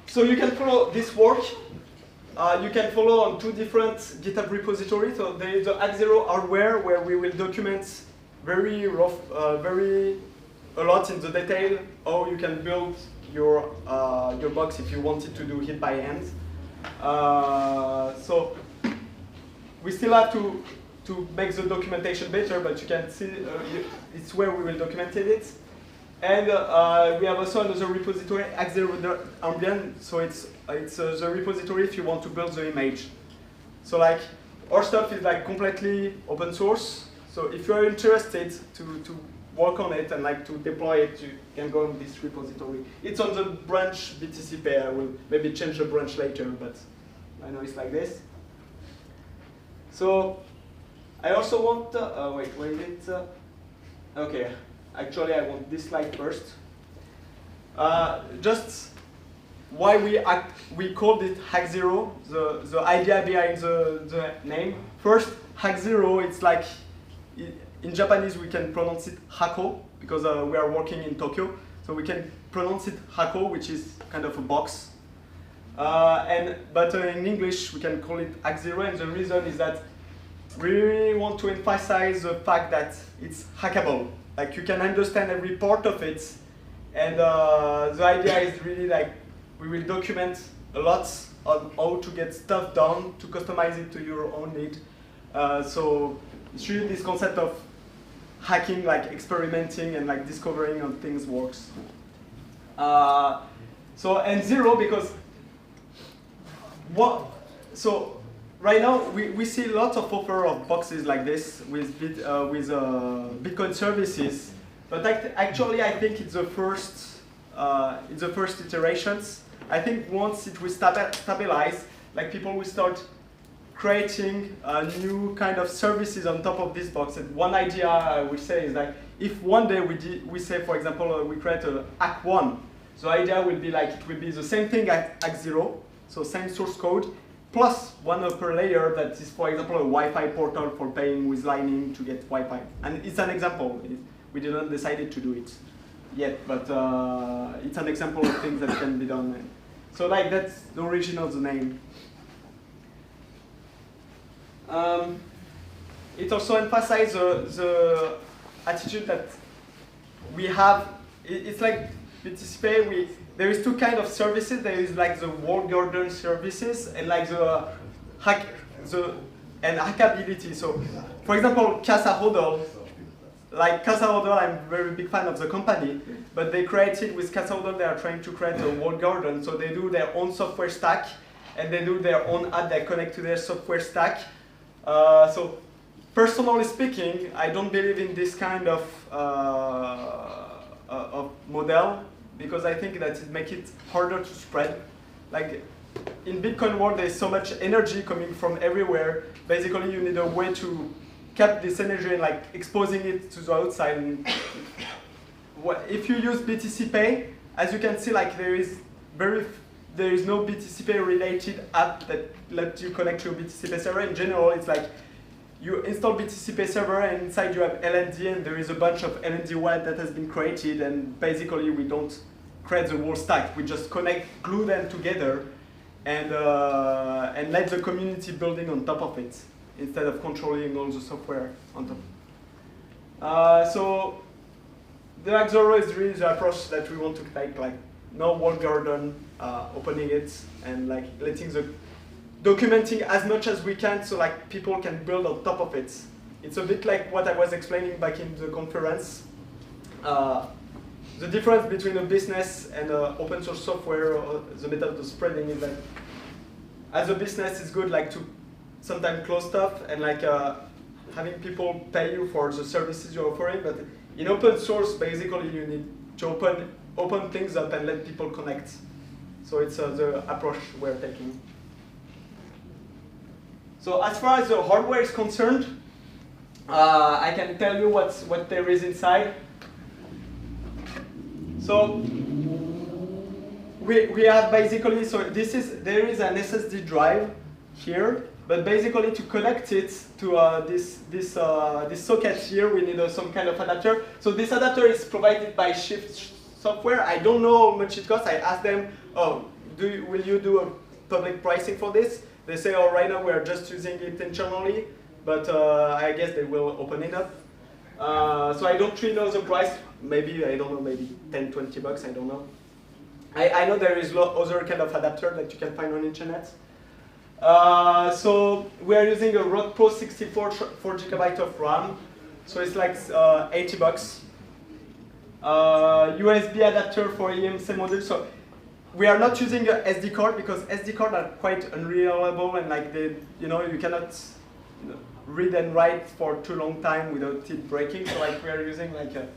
So you can follow this work. You can follow on 2 different GitHub repositories. So there is the Hack0 hardware where we will document very rough, a lot in the detail how you can build your box if you wanted to do it by hand. So we still have to make the documentation better, but you can see it's where we will document it. And we have also another repository, Hack0 ambient. So it's the repository if you want to build the image. So like our stuff is like completely open source. So if you're interested to work on it and like to deploy it, you can go on this repository. It's on the branch BTCPay. I will maybe change the branch later, but I know it's like this. So I also want, wait is it? Okay, actually I want this slide first. Just why we called it Hack0, the idea behind the name. First, Hack0, it's like, in Japanese we can pronounce it Hako, because we are working in Tokyo. So we can pronounce it Hako, which is kind of a box. But in English we can call it Hack0, and the reason is that we really want to emphasize the fact that it's hackable. Like you can understand every part of it, and the idea is really like we will document a lot on how to get stuff done, to customize it to your own need. So it's really this concept of hacking, like experimenting and like discovering how things works. And 0 because right now we see lots of offer of boxes like this with Bitcoin services, but actually I think it's the first iterations. I think once it will stabilize, like people will start creating new kind of services on top of this box. And one idea I would say is like, if one day we say, for example, we create a Hack1, the idea will be like, it will be the same thing as Hack0, so same source code, plus one upper layer that is, for example, a Wi-Fi portal for paying with Lightning to get Wi-Fi. And it's an example. We didn't decide to do it yet, but it's an example of things that can be done. So like that's the origin of the name. It also emphasizes the attitude that we have. It's like BTCPay, there is 2 kinds of services. There is like the walled garden services and like the hackability. So for example, Casa Hodl, like Casa Hodl, I'm a very big fan of the company, but they created with Casa Hodl, they are trying to create a walled garden. So they do their own software stack and they do their own app that connect to their software stack. So personally speaking, I don't believe in this kind of model, because I think that it makes it harder to spread. Like in Bitcoin world, there's so much energy coming from everywhere. Basically, you need a way to cap this energy and like exposing it to the outside. And if you use BTCPay, as you can see, like there is no BTCPay related app that lets you connect to a BTCPay server. In general, it's like you install BTCPay server and inside you have LND, and there is a bunch of LND wallet that has been created, and basically we don't create the whole stack. We just glue them together and let the community building on top of it instead of controlling all the software on top. So the Hack0 is really the approach that we want to take, like no walled garden, opening it and like letting the documenting as much as we can, so like people can build on top of it. It's a bit like what I was explaining back in the conference. The difference between a business and open source software, or the method of spreading, is that as a business it's good like to sometimes close stuff and like having people pay you for the services you're offering. But in open source, basically, you need to open things up and let people connect. So it's the approach we're taking. So as far as the hardware is concerned, I can tell you what there is inside. So we have basically, so there is an SSD drive here, but basically to connect it to this socket here, we need some kind of adapter. So this adapter is provided by Shift Software. I don't know how much it costs. I asked them, oh, will you do a public pricing for this? They say, oh, right now we're just using it internally, but I guess they will open it up. So I don't really know the price. Maybe, I don't know, maybe 10, 20 bucks, I don't know. I know there is other kind of adapter that you can find on the internet. So we are using a Rock Pro 64 4GB of RAM. So it's like 80 bucks. USB adapter for eMMC module. So we are not using a SD card because SD cards are quite unreliable and like you cannot read and write for too long time without it breaking. So like we are using like a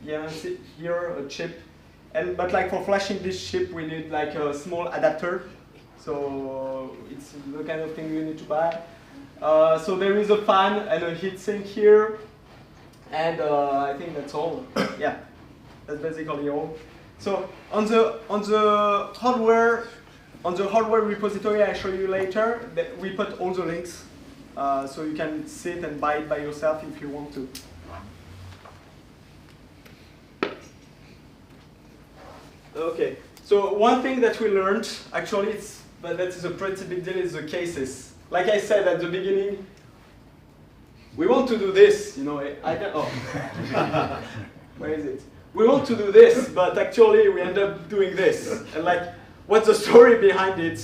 eMMC here, a chip. But like for flashing this chip, we need like a small adapter. So it's the kind of thing you need to buy. So there is a fan and a heatsink here, and I think that's all. Yeah, that's basically all. So on the hardware repository I show you later, we put all the links, so you can see it and buy it by yourself if you want to. Okay, so one thing that we learned, actually, but that is a pretty big deal, is the cases. Like I said at the beginning, we want to do this, I don't, oh, where is it? We want to do this, but actually we end up doing this. And like, what the story behind it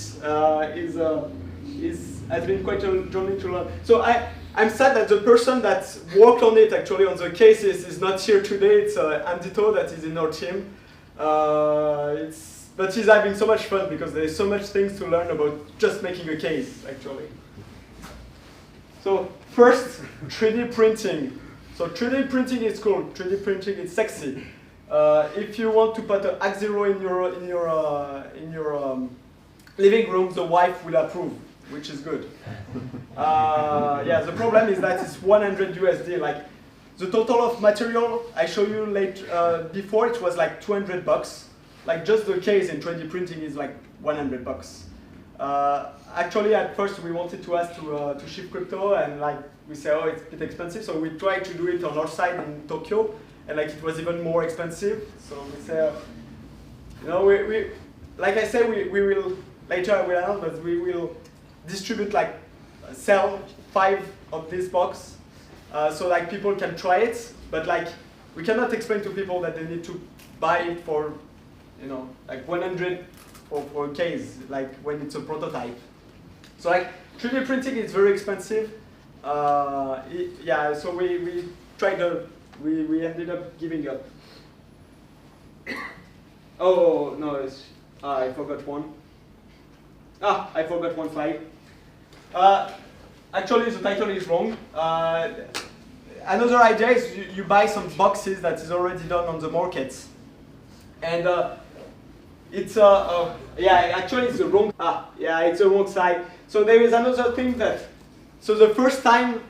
has been quite a journey to learn. So I'm sad that the person that worked on it, actually, on the cases, is not here today. It's Andito that is in our team. But he's having so much fun because there's so much things to learn about just making a case, actually. So first, 3D printing. So 3D printing is cool. 3D printing is sexy. If you want to put an X0 in your living room, the wife will approve, which is good. Yeah, the problem is that it's 100 USD. Like the total of material I showed you before, it was like 200 bucks. Like just the case in 3D printing is like 100 bucks. Actually, at first we wanted to ask to ship crypto, and like we say, oh, it's a bit expensive. So we tried to do it on our side in Tokyo, and like it was even more expensive. So we say, we like I said, we will later I will announce, but we will distribute sell 5 of this box, so like people can try it. But like we cannot explain to people that they need to buy it for, like 100 for a case, like when it's a prototype. So like 3D printing is very expensive. Yeah, so we tried we ended up giving up. Oh no, I forgot one. I forgot one slide. Actually, the title is wrong. Another idea is you buy some boxes that is already done on the market, and it's yeah, actually it's the wrong. Yeah, it's the wrong side. So there is another thing that. So the first time,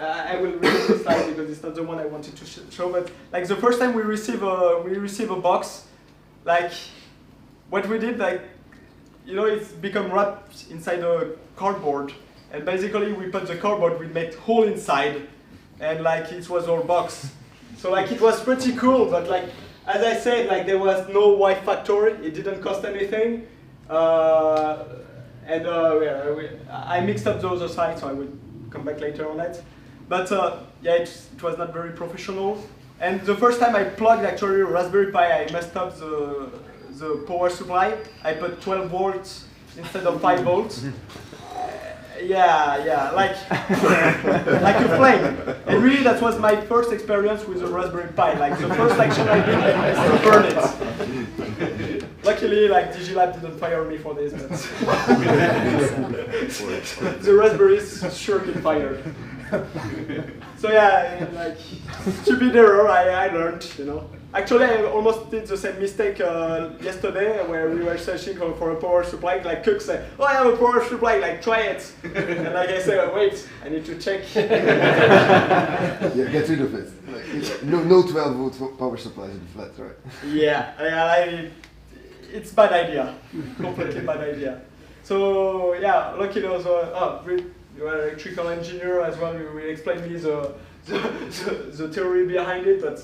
I will read this slide because it's not the one I wanted to show, but like the first time we receive a box, like what we did, like it's become wrapped inside a cardboard, and basically we put the cardboard, we made hole inside, and like it was our box. So like it was pretty cool, but like as I said, like there was no Y factor, it didn't cost anything. And I mixed up the other side, so I will come back later on that. But yeah, it was not very professional. And the first time I plugged actually a Raspberry Pi, I messed up the power supply. I put 12 volts instead of 5 volts. Yeah, like like a flame. And really, that was my first experience with a Raspberry Pi. Like the first action I did is to burn it. Luckily, like Digilab didn't fire me for this, but the Raspberries sure get fired. So yeah, like stupid error. I learned, you know. Actually, I almost did the same mistake yesterday, where we were searching for a power supply. Like Cook said, "Oh, I have a power supply. Like try it." And like I said, oh, "Wait, I need to check." Yeah, get rid of it. Like, no 12-volt power supplies in the flat, right? Yeah, it's bad idea. Completely bad idea. So yeah, luckily also, you are an electrical engineer as well. You will explain me the theory behind it, but.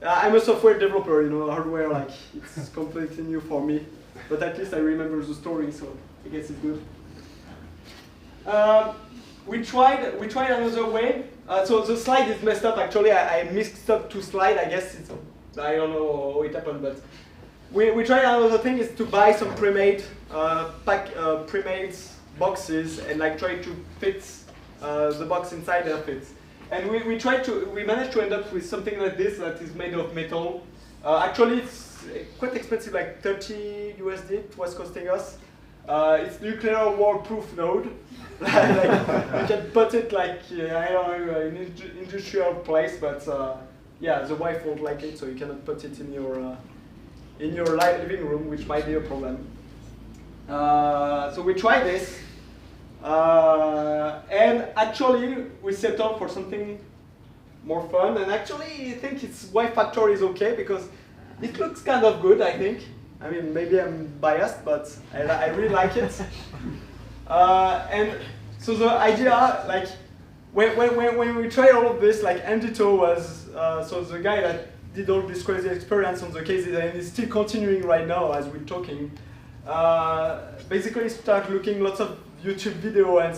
I'm a software developer, you know, hardware, like, it's completely new for me. But at least I remember the story, so I guess it's good. We tried another way. So the slide is messed up, actually. I mixed up two slides, I guess. I don't know how it happened, but we tried another thing, is to buy some pre-made pre-made boxes and like try to fit the box inside their fit. And we managed to end up with something like this that is made of metal. Actually, it's quite expensive, like 30 USD it was costing us. It's nuclear war-proof node. Like, you can put it like, I don't know, in an industrial place, but yeah, the wife won't like it, so you cannot put it in your living room, which might be a problem. So we tried this. And actually, we settled for something more fun. And actually, I think its Y factor is okay because it looks kind of good, I think. I mean, maybe I'm biased, but I really like it. And so the idea, like, when we tried all of this, like, Andito was, so the guy that did all this crazy experience on the cases and is still continuing right now as we're talking, basically start looking lots of YouTube video and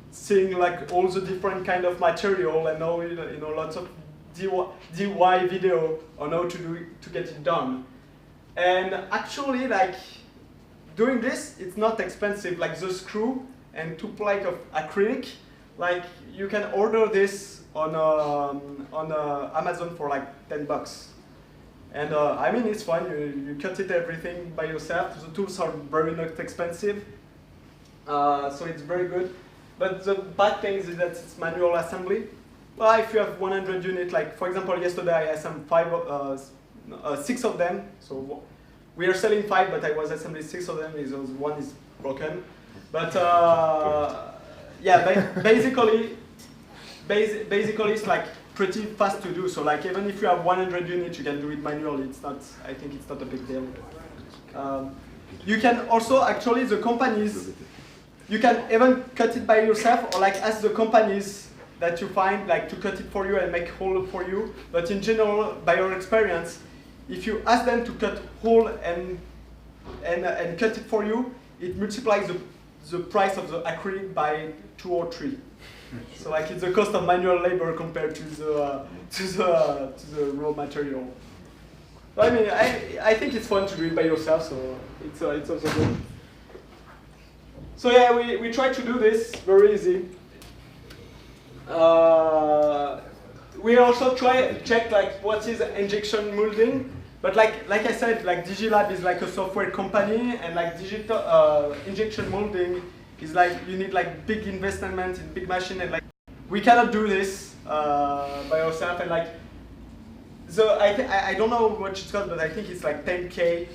seeing like all the different kind of material and now you know lots of DIY video on how to get it done. And actually, like doing this, it's not expensive. Like the screw and two plates of acrylic, like you can order this on Amazon for like $10. And I mean, it's fun. You cut it everything by yourself. The tools are very not expensive. So it's very good, but the bad thing is that it's manual assembly. Well, if you have 100 units, like for example, yesterday I assembled 6 of them. So we are selling 5, but I was assembling 6 of them because one is broken. But yeah, basically it's like pretty fast to do. So like even if you have 100 units, you can do it manually. It's not. I think it's not a big deal. You can also actually the companies. You can even cut it by yourself or like ask the companies that you find like to cut it for you and make hole for you. But in general, by your experience, if you ask them to cut hole and cut it for you, it multiplies the price of the acrylic by 2 or 3. So like it's the cost of manual labor compared to the raw material. So, I mean, I think it's fun to do it by yourself, so it's also good. So yeah, we try to do this very easy. We also check like what is injection molding, but like I said, like Digilab is like a software company, and like digital injection molding is like you need like big investment in big machine, and like we cannot do this by ourselves, and like. So I don't know what it's called, but I think it's like 10K.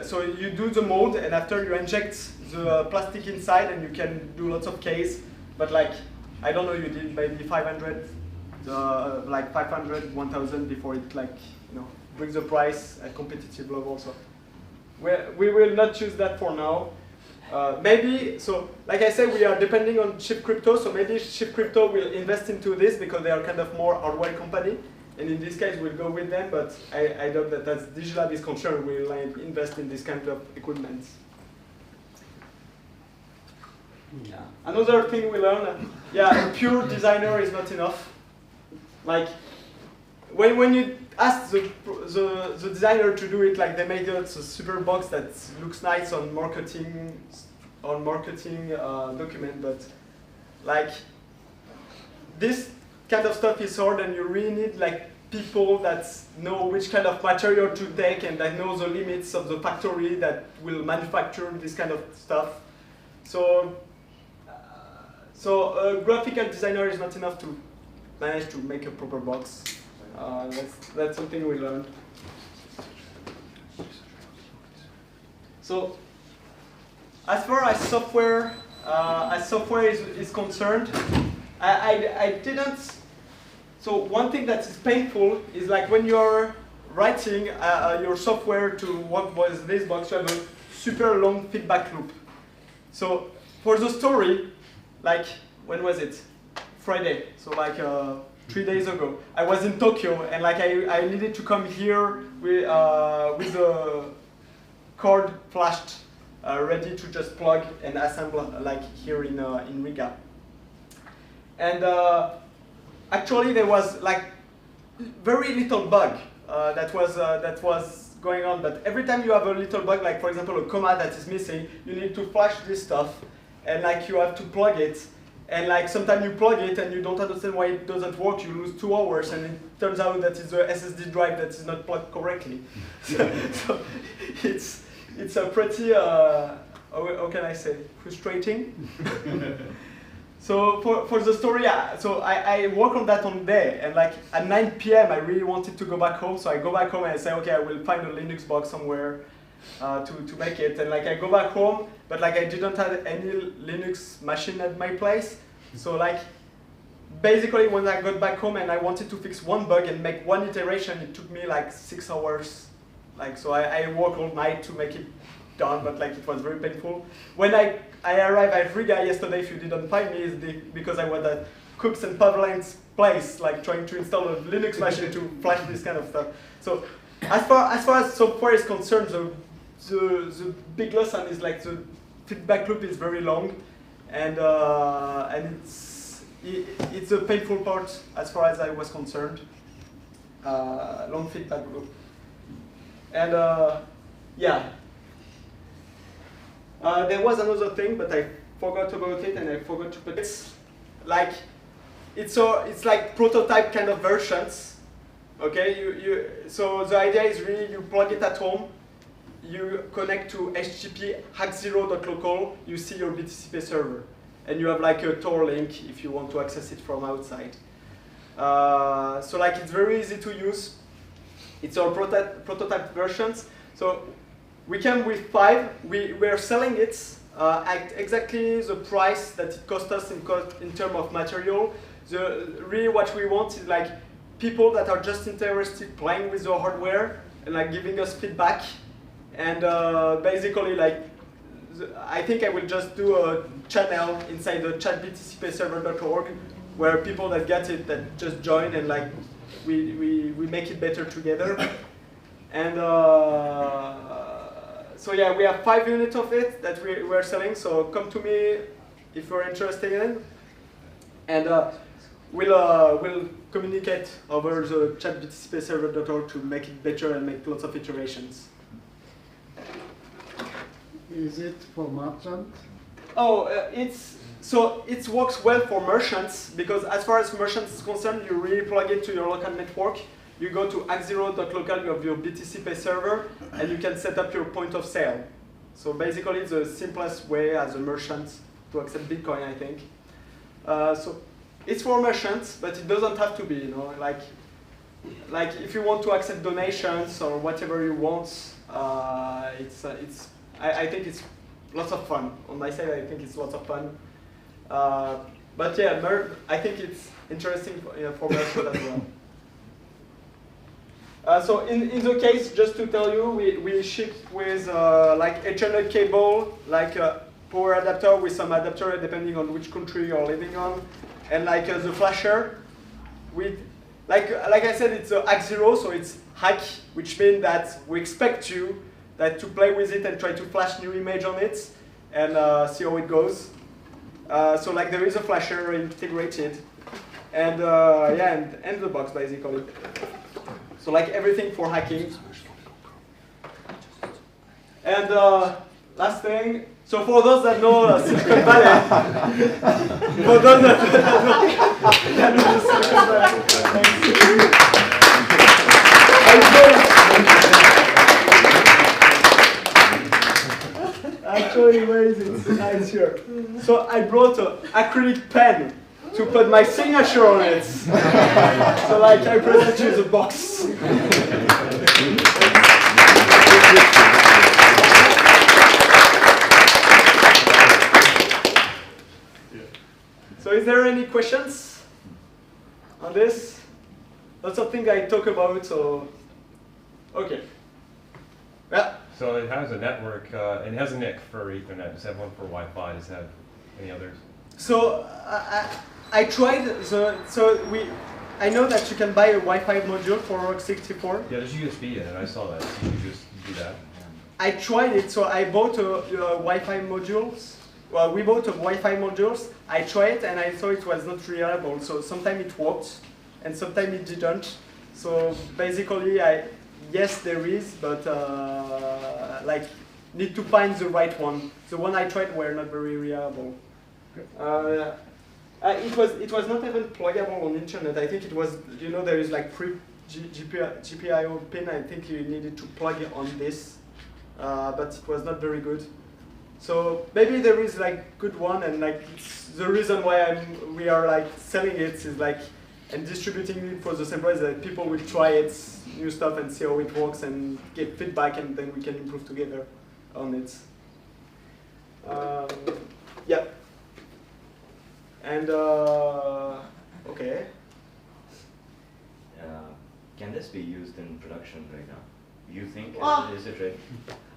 So you do the mold, and after you inject the plastic inside, and you can do lots of Ks. But like I don't know, you did maybe 500, like 500, 1,000 before it like brings the price at competitive level. So we will not choose that for now. Maybe so. Like I said, we are depending on Shift Crypto. So maybe Shift Crypto will invest into this because they are kind of more hardware company. And in this case, we'll go with them, but I doubt that as Digilab is concerned, we'll invest in this kind of equipment. Yeah. Another thing we learned, a pure designer is not enough. Like, when you ask the designer to do it, like they made a super box that looks nice on marketing document, but like this kind of stuff is hard, and you really need like people that know which kind of material to take and that know the limits of the factory that will manufacture this kind of stuff. So, a graphical designer is not enough to manage to make a proper box. That's something we learned. So, as far as software is concerned, I didn't. So one thing that is painful is like when you're writing your software to what was this box, you have a super long feedback loop. So for the story, like when was it? Friday. So like 3 days ago, I was in Tokyo, and like I needed to come here with the cord flashed, ready to just plug and assemble like here in Riga. And actually, there was like very little bug that was going on. But every time you have a little bug, like for example a comma that is missing, you need to flash this stuff, and like you have to plug it. And like sometimes you plug it and you don't understand why it doesn't work. You lose 2 hours, and it turns out that it's a SSD drive that is not plugged correctly. So it's a pretty how can I say, frustrating. So for the story, so I work on that on day, and like at 9 p.m. I really wanted to go back home, so I go back home and I say, okay, I will find a Linux box somewhere to make it, and like I go back home, but like I didn't have any Linux machine at my place, so like basically when I got back home and I wanted to fix one bug and make one iteration, it took me like 6 hours, like so I worked all night to make it done, but like it was very painful. When I arrived at Riga yesterday, if you didn't find me, is because I was at Cooks and Pavlin's place, like trying to install a Linux machine to flash this kind of stuff. So as far as software is concerned, the big lesson is like the feedback loop is very long, and it's a painful part as far as I was concerned. Long feedback loop, and yeah. There was another thing, but I forgot about it, and I forgot to put it. Like, it's like prototype kind of versions. Okay, so the idea is really you plug it at home, you connect to HTTP hack0.local, you see your BTCPay server, and you have like a Tor link if you want to access it from outside. So like it's very easy to use. It's our prototype versions. So we came with 5. We're selling it at exactly the price that it cost us in terms of material. Really what we want is like people that are just interested playing with the hardware and like giving us feedback. And basically like, I think I will just do a channel inside the chatbtcpayserver.org where people that get it, that just join, and like we make it better together. And so yeah, we have 5 units of it that we're selling, so come to me if you're interested in it. And we'll communicate over the chatbtcpayserver.org to make it better and make lots of iterations. Is it for merchant? Oh, it works well for merchants, because as far as merchants is concerned, you really plug it to your local network. You go to hack0.local, you have your BTCPay server, and you can set up your point of sale. So basically, it's the simplest way as a merchant to accept Bitcoin, I think. So it's for merchants, but it doesn't have to be. You know, like if you want to accept donations or whatever you want, I think it's lots of fun. On my side, I think it's lots of fun. But yeah, I think it's interesting for merchants as well. So in the case, just to tell you, we ship with like Ethernet cable, like a power adapter with some adapter depending on which country you're living on, and like the flasher. With like I said, it's a hack0, so it's hack, which means that we expect you to play with it and try to flash new image on it and see how it goes. So like there is a flasher integrated, and yeah, and the box basically. So like everything for hacking. And last thing, So for those that know Silicon Valley, for those that know Silicon Valley, actually, it's here. So I brought an acrylic pen to put my signature on it. So like I present you the box. So is there any questions on this? That's something I talk about, so okay. Yeah. So it has a network, it has a NIC for Ethernet. Does it have one for Wi-Fi? Does it have any others? So I tried, I know that you can buy a Wi-Fi module for Rock 64. Yeah, there's USB in it. I saw that. So you can just do that. I tried it, so I bought a Wi-Fi modules. Well, we bought a Wi-Fi modules. I tried it and I thought it was not reliable. So sometimes it worked and sometimes it didn't. So basically, yes, there is, but like need to find the right one. The one I tried were not very reliable. It was not even pluggable on internet. I think it was, you know, there is like GPIO pin. I think you needed to plug it on this, but it was not very good. So maybe there is like good one, and like it's the reason why we are like selling it is like and distributing it for the same price that people will try it, new stuff, and see how it works and get feedback, and then we can improve together on it. Yeah. And okay. Can this be used in production right now? You think? Is it right?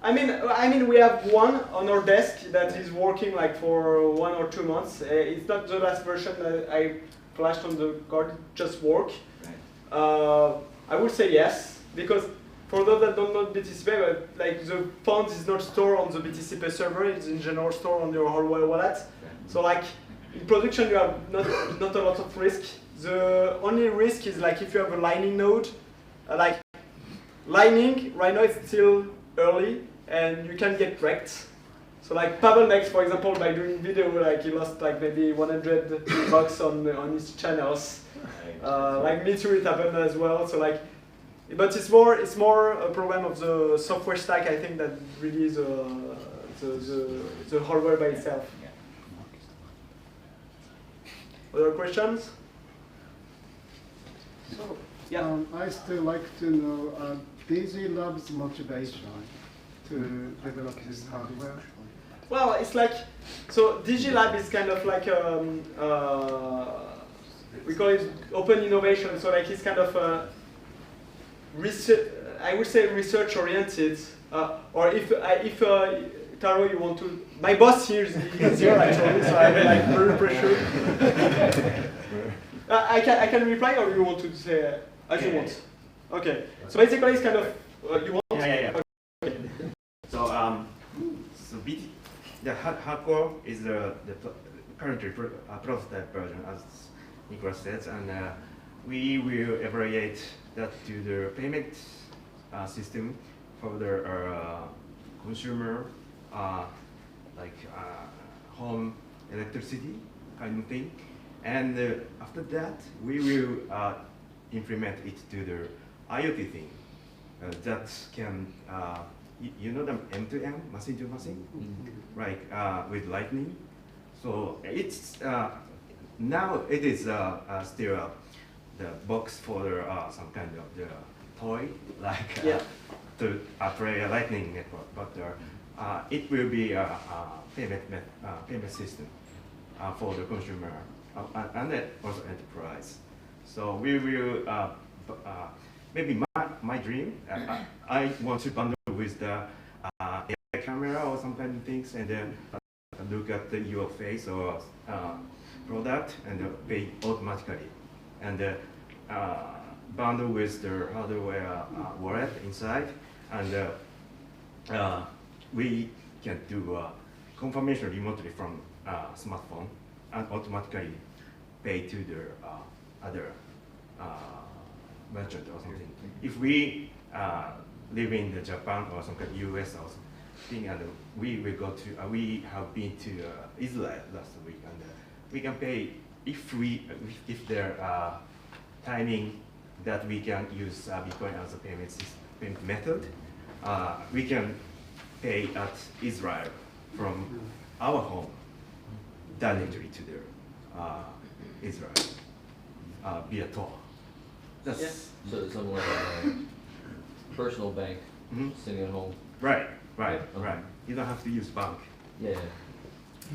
I mean, we have one on our desk that is working like for 1 or 2 months. It's not the last version that I flashed on the card. It just work. Right. I would say yes, because for those that don't know BTCPay, like the funds is not stored on the BTCPay server. It's in general stored on your hardware wallet. Right. So like in production, you have not a lot of risk. The only risk is like if you have a Lightning node, like Lightning right now it's still early and you can get wrecked. So like Pavel makes, for example, by doing video, like he lost like maybe $100 on his channels. Like me too, it happened as well. So like, but it's more a problem of the software stack. I think that really is the hardware by itself. Other questions? So, yeah. I still like to know DG Lab's motivation to develop this hardware. Well, it's like, so DG Lab is kind of like, we call it open innovation. So like it's kind of research, I would say research oriented. Or if Taro, you want to, my boss here is here actually, so I'm like very pressured. I can reply, or you want to say as you want? Okay. So basically, it's kind of you want. Yeah. Okay. So the hardcore is the currently prototype version, as Nicholas says, and we will evaluate that to the payment system for the consumer, like home electricity kind of thing. And after that, we will implement it to the IoT thing that can, you know, the M2M, machine to machine, right? With Lightning. So it's now it is still the box for some kind of the toy, like to play a Lightning network, but it will be a payment system for the consumer. And also enterprise. So we will, maybe my dream, I want to bundle with the AI camera or some kind of things, and then look at your face or product and pay automatically. And bundle with the hardware wallet inside, and we can do confirmation remotely from smartphone and automatically pay to the other merchant or something. If we live in Japan or some kind of US or thing, and we will go to. We have been to Israel last week, and we can pay if there are timing that we can use Bitcoin as a payment method. We can pay at Israel from our home directly to their Israel via toll. That's yes. So it's something like a personal bank sitting at home. Right. You don't have to use bank. Yeah.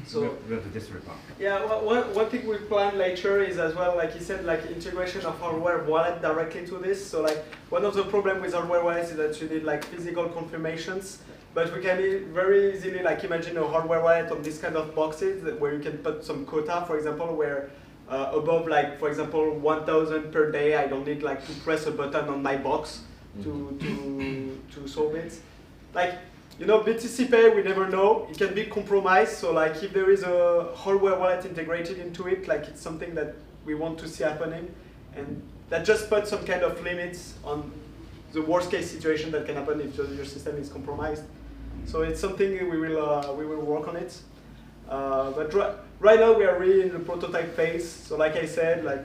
So we have to district bank. Yeah, one thing we plan later is as well, like he said, like integration of hardware wallet directly to this. So like one of the problems with hardware wallets is that you need like physical confirmations, but we can very easily like imagine a hardware wallet on this kind of boxes where you can put some quota, for example, where above like, for example, 1,000 per day, I don't need like to press a button on my box to solve it. Like, you know, BTCPay, we never know. It can be compromised. So like if there is a hardware wallet integrated into it, like it's something that we want to see happening. And that just puts some kind of limits on the worst case situation that can happen if your system is compromised. So it's something we will work on it. But right now we are really in the prototype phase. So like I said, like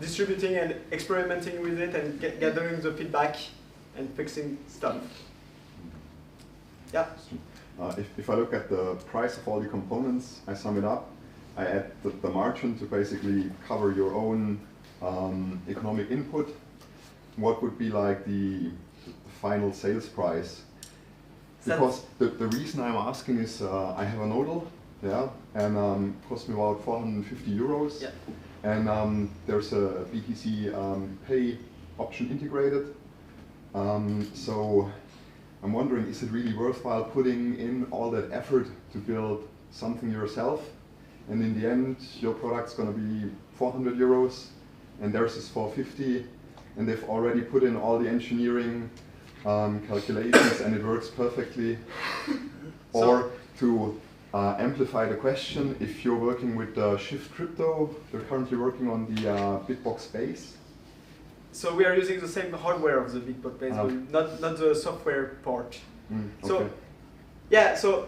distributing and experimenting with it and gathering the feedback and fixing stuff. Yeah. If I look at the price of all the components, I sum it up, I add the margin to basically cover your own economic input. What would be like the final sales price? Because the reason I'm asking is I have a nodal, yeah, and cost me about 450 euros. Yeah. And there's a BTC Pay option integrated. So I'm wondering, is it really worthwhile putting in all that effort to build something yourself? And in the end, your product's going to be 400 euros, and theirs is 450, and they've already put in all the engineering calculations, and it works perfectly. Or to amplify the question, if you're working with Shift Crypto, they're currently working on the Bitbox base. So we are using the same hardware of the Bitbox base, but not the software part. Okay. So yeah, so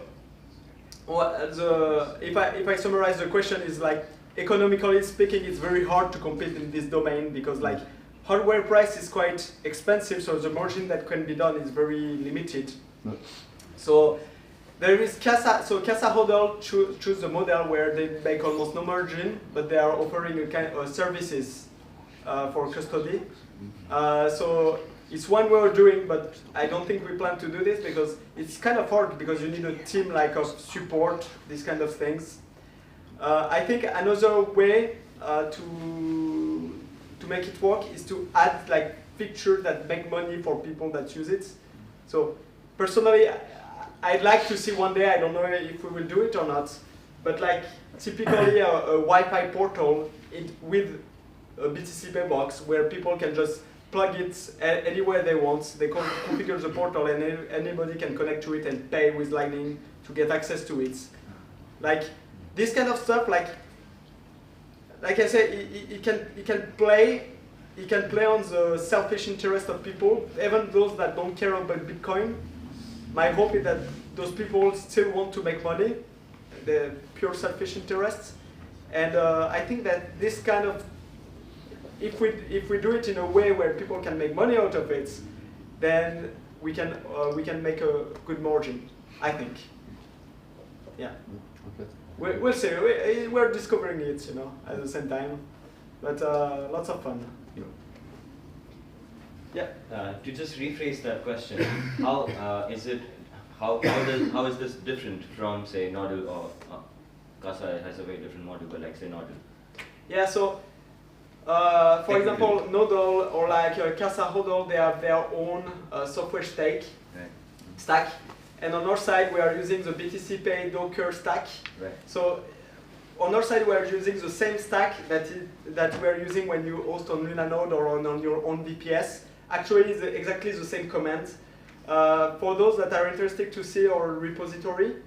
if I summarize the question is like, economically speaking, it's very hard to compete in this domain because like hardware price is quite expensive, so the margin that can be done is very limited. So there is Casa. So Casa Hodl choose the model where they make almost no margin, but they are offering a kind of services for custody. So it's one way of doing, but I don't think we plan to do this because it's kind of hard because you need a team like of support these kind of things. I think another way to make it work is to add like features that make money for people that use it. So personally, I'd like to see one day, I don't know if we will do it or not, but like typically a Wi-Fi portal with a BTCPay box where people can just plug it anywhere they want. They configure the portal and anybody can connect to it and pay with Lightning to get access to it. Like this kind of stuff, like I said, it can play on the selfish interest of people, even those that don't care about Bitcoin. My hope is that those people still want to make money, the pure selfish interests. And I think that this kind of, if we do it in a way where people can make money out of it, then we can make a good margin, I think. Yeah. Okay. We'll see. We're discovering it, you know, at the same time, but lots of fun. Yeah. To just rephrase that question, how is this different from say Nodal or Casa has a very different model, but like say Nodal? Yeah. So for example, Nodal or like Casa Hodl, they have their own software stack. And on our side, we are using the BTCPay Docker stack. Right. So on our side, we are using the same stack that we are using when you host on Lunanode or on your own VPS. Actually, it's exactly the same command. For those that are interested to see our repository,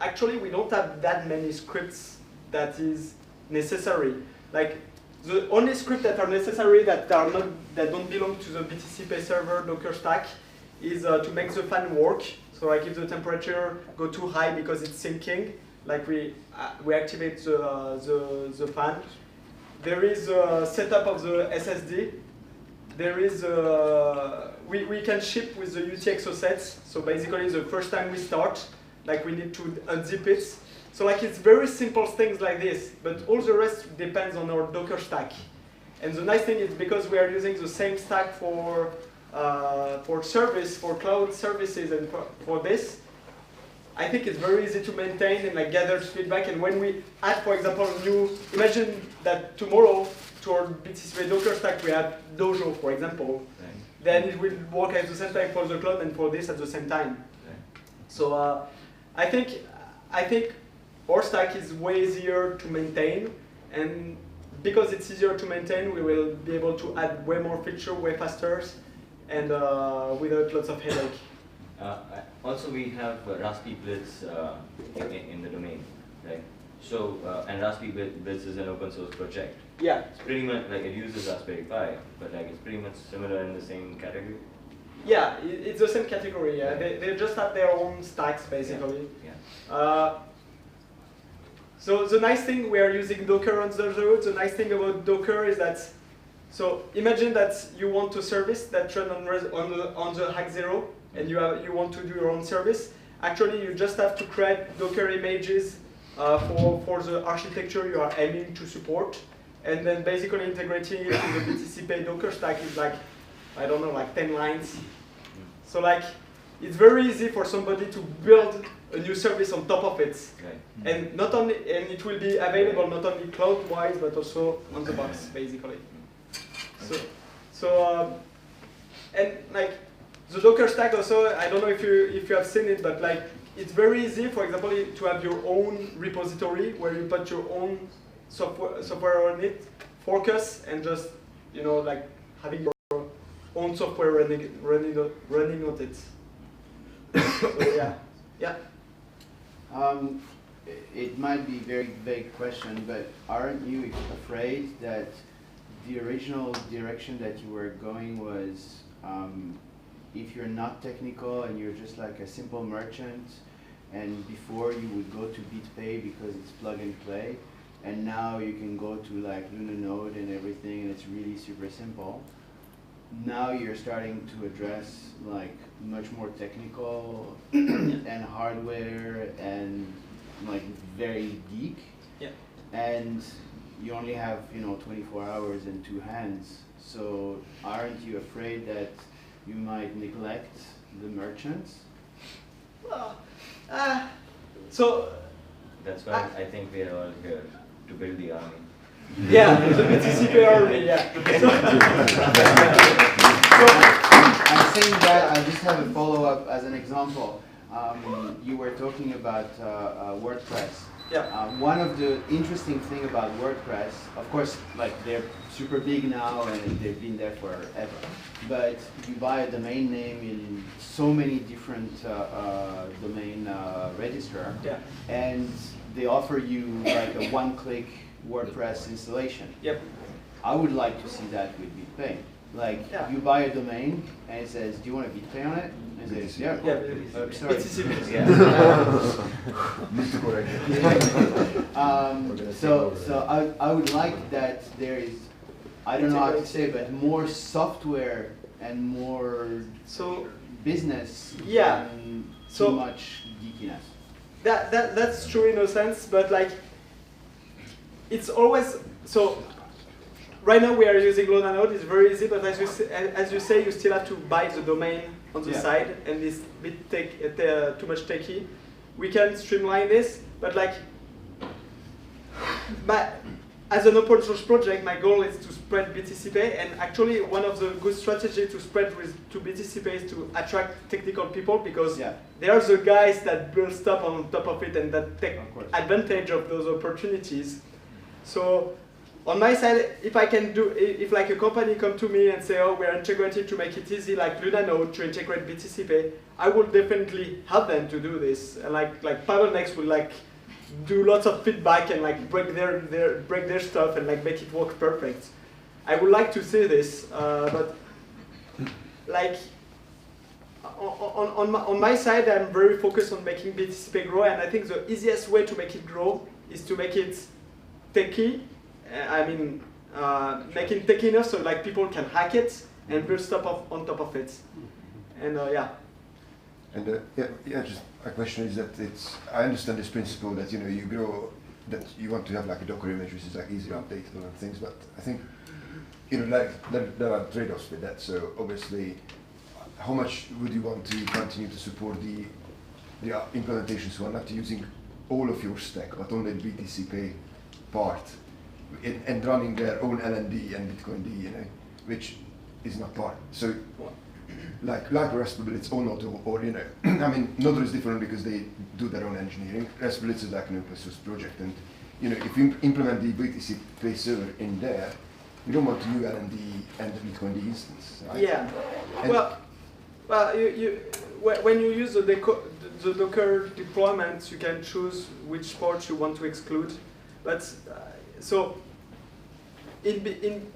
actually, we don't have that many scripts that is necessary. Like the only scripts that are necessary that don't belong to the BTCPay server Docker stack is to make the fan work. So like if the temperature go too high because it's sinking, like we activate the fan. There is a setup of the SSD. There is we can ship with the UTXO sets. So basically the first time we start, like we need to unzip it. So like it's very simple things like this, but all the rest depends on our Docker stack. And the nice thing is because we are using the same stack for service, for cloud services, and for this, I think it's very easy to maintain and like gather feedback. And when we add, for example, imagine that tomorrow to our BTCPay Docker stack we add Dojo, for example, then it will work at the same time for the cloud and for this at the same time. So I think our stack is way easier to maintain, and because it's easier to maintain, we will be able to add way more features way faster and without lots of headache. Also, we have Raspi Blitz in the domain, right? So, and Raspi Blitz is an open source project. Yeah. It's pretty much like it uses Raspberry Pi, but like it's pretty much similar in the same category. Yeah, it's the same category. Yeah. They just have their own stacks basically. Yeah. So the nice thing we are using Docker on the road. The nice thing about Docker is that, so imagine that you want a service that runs on the Hack 0, and you want to do your own service. Actually, you just have to create Docker images for the architecture you are aiming to support, and then basically integrating it to the BTCPay Docker stack is like, I don't know, like 10 lines. So like, it's very easy for somebody to build a new service on top of it, and it will be available not only cloud-wise but also on the box, basically. And like the Docker stack also, I don't know if you have seen it, but like it's very easy, for example, to have your own repository where you put your own software on it, focus, and just like having your own software running on it. So yeah. It might be a very vague question, but aren't you afraid that the original direction that you were going was, if you're not technical and you're just like a simple merchant, and before you would go to BitPay because it's plug and play, and now you can go to like Lunanode and everything, and it's really super simple. Now you're starting to address like much more technical and hardware and like very geek. Yeah. And you only have 24 hours and 2 hands. So aren't you afraid that you might neglect the merchants? Well, so that's why I think we are all here to build the army. Yeah, the BTCPay army, yeah. I'm saying that, I just have a follow-up as an example. You were talking about WordPress. Yeah. One of the interesting thing about WordPress, of course, like they're super big now and they've been there forever. But you buy a domain name in so many different domain register, and they offer you like a one-click WordPress installation. Yep. I would like to see that with BitPay. Like you buy a domain and it says, "Do you want to BitPay on it?" And it says, "Yeah." Sorry. So I would like that there is, I don't know how to say, but more software and more business than too much geekiness. That's true in a sense, but like it's always so. Right now we are using Lunanode. It's very easy, but as you say, you still have to buy the domain on the side, and it's a bit too much techy. We can streamline this, but like, as an open source project, my goal is to spread BTCPay, and actually one of the good strategies to spread to BTCPay is to attract technical people, because they are the guys that build stuff on top of it and that take advantage of those opportunities. So on my side, if I can do, if like a company come to me and say, "Oh, we're integrating to make it easy, like Lunanode to integrate BTCPay," I will definitely help them to do this. And like Pavel next will like do lots of feedback and like break their stuff and like make it work perfect. I would like to see this, but like on my side, I'm very focused on making BTCPay grow, and I think the easiest way to make it grow is to make it techy. I mean, make it techy enough so like people can hack it and build stuff on top of it. And yeah. And just a question is that I understand this principle that you grow, that you want to have like a Docker image which is like easy updatable and things, but I think like there are trade-offs with that. So obviously, how much would you want to continue to support the implementations who are not using all of your stack, but only the BTCPay part, and running their own LND and Bitcoin D, which is not part. So, like Raspberry, it's all Nodal, or I mean, Nodal is different because they do their own engineering. Raspberry is like an open source project, and if you implement the BTCPay server in there, you don't want to use LND and the Bitcoin D instance, right? Yeah. And well, when you use the Docker deployment, you can choose which parts you want to exclude. But so in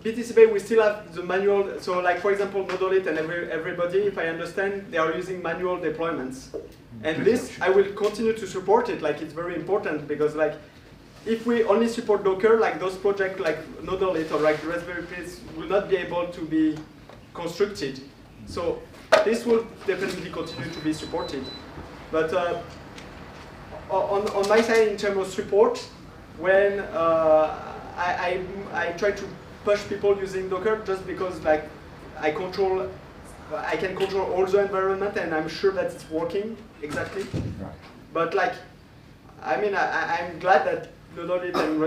BTCPay, we still have the manual. So, like for example, Nodolit and everybody, if I understand, they are using manual deployments. And this, I will continue to support it. Like it's very important because, like, if we only support Docker, like those projects like Nodolit or like Raspberry Pi will not be able to be constructed. So this will definitely continue to be supported. But on my side, in terms of support, when I try to push people using Docker just because like I can control all the environment and I'm sure that it's working exactly. Right. But like, I mean, I'm glad that Nodolit and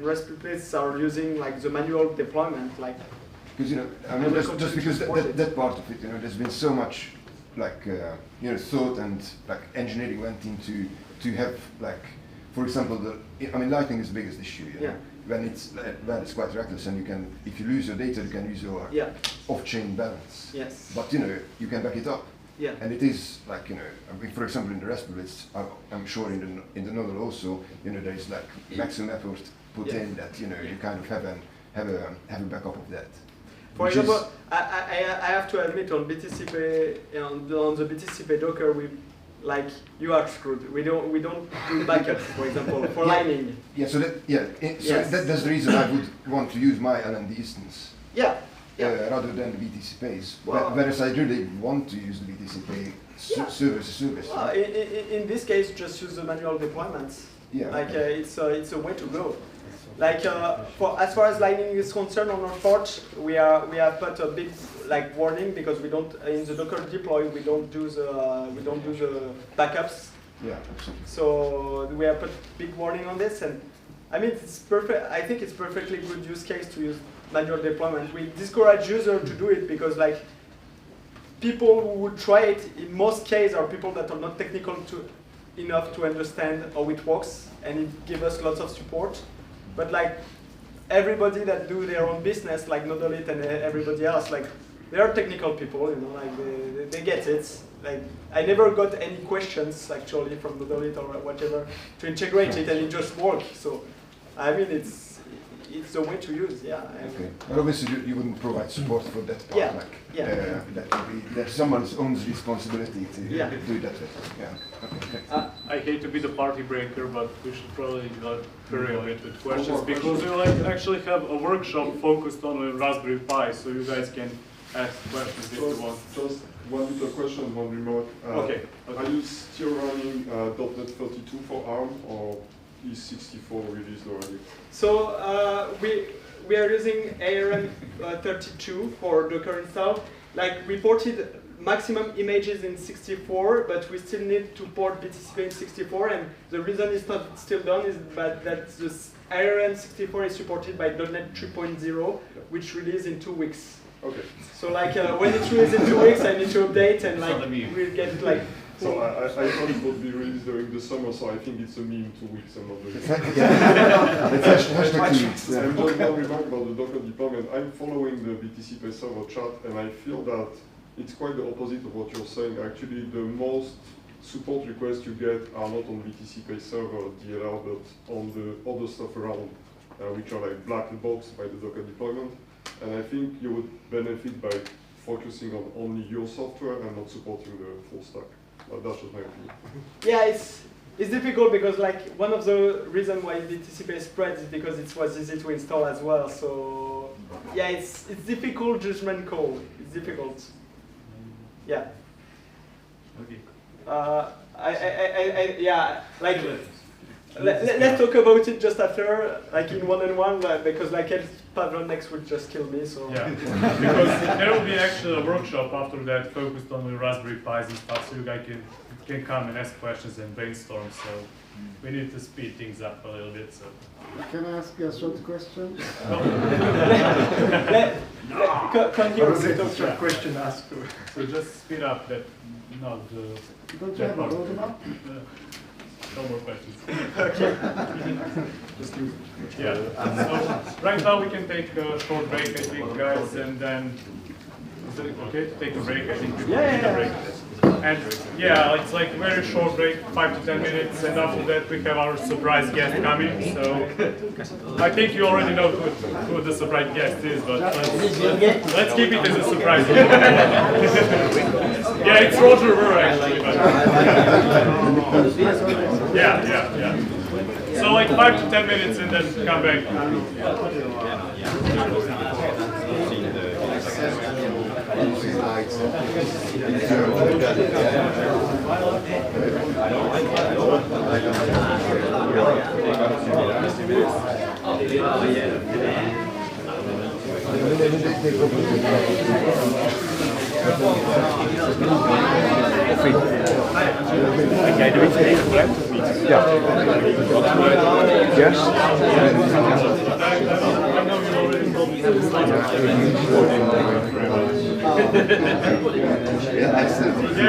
Raspberry Pis are using like the manual deployment, like. Because I mean, just because that part of it, there's been so much like thought and like engineering went into to have like, for example, I mean, Lightning is the biggest issue. Yeah. When it's quite reckless, and if you lose your data, you can use your off-chain balance. Yes. But you can back it up. Yeah. And it is like I mean, for example, in the Raspberry, I'm sure in the Nodal also, there is like maximum effort put in that you kind of have a backup of that. For example, I have to admit on BTCPay on the BTCPay Docker, you are screwed. We don't do backups, for example, for Lightning. Yeah. So that's the reason I would want to use my LND instance. Yeah. Rather than the BTCPays. Whereas I really want to use the BTCPay service. Well, in this case, just use the manual deployments. Yeah. Like it's a way to go. Like as far as Lightning is concerned, on our part, we have put a big warning because we don't in the Docker deploy we don't do the backups. Yeah, absolutely. So we have put big warning on this, and I mean it's perfect. I think it's perfectly good use case to use manual deployment. We discourage users to do it because people who would try it in most cases are people that are not technical enough to understand how it works, and it gives us lots of support. But everybody that do their own business, like Nodolit and everybody else, they are technical people, they get it. I never got any questions actually from Nodolit or whatever to integrate it, and it just works. So, I mean, it's the way to use, yeah. Okay. But obviously, you wouldn't provide support for that part. That would be that's someone's own responsibility to do that. Yeah. Okay. I hate to be the party breaker, but we should probably not hurry a bit with questions because we actually have a workshop focused on a Raspberry Pi, so you guys can ask questions if you want. Just one little question, one remark. Okay. Are you still running .NET 32 for ARM, or is 64 released already? So we are using ARM 32 for Docker install. We ported maximum images in 64, but we still need to port BTCPay in 64, and the reason it's not still done is that this ARM 64 is supported by .NET 3.0, which release in 2 weeks. Okay. So when it's released in 2 weeks, I need to update, and we'll get So I thought it would be released during the summer, so I think it's a meme 2 weeks. I'm not doing And just one remark about the Docker deployment. I'm following the BTCPay server chat, and I feel that it's quite the opposite of what you're saying. Actually, the most support requests you get are not on BTCPay server DLL, but on the other stuff around, which are black box by the Docker deployment. And I think you would benefit by focusing on only your software and not supporting the full stack. But that's just my opinion. Yeah, it's difficult because like one of the reasons why BTCPay spread is because it was easy to install as well. So yeah, it's difficult judgment call. It's difficult. Yeah. Okay. Yeah, like let's talk about it just after, like in one-on-one, because like else Pavlov next would just kill me. So yeah, because there will be actually a workshop after that focused on the Raspberry Pis and stuff, so you guys can come and ask questions and brainstorm. So we need to speed things up a little bit. So can I ask you a short question? Can you short question ask? So just speed up that. No, don't you have a roadmap? No more questions. Okay. Yeah. So right now we can take a short break, I think, guys, and then is it okay to take a break? I think we will take a break. And yeah, it's like very short break, 5 to 10 minutes, and after that we have our surprise guest coming. So I think you already know who the surprise guest is, but let's keep it as a surprise. Yeah, it's Roger Ver actually. But yeah. So like 5 to 10 minutes and then come back. Jij de witte gebruikt of niet? Ja. Yes. Do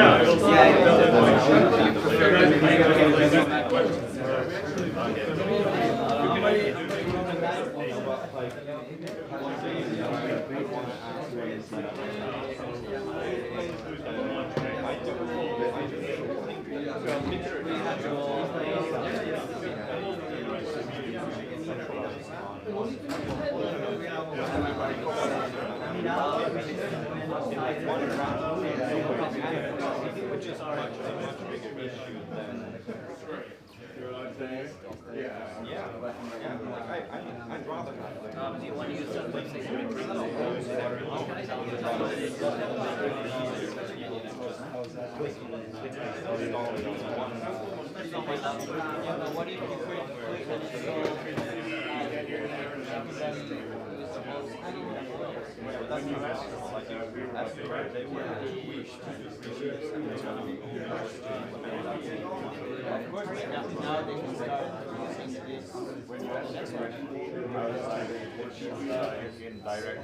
you want to use the website? Now they can start using this when you're the next one. In direct.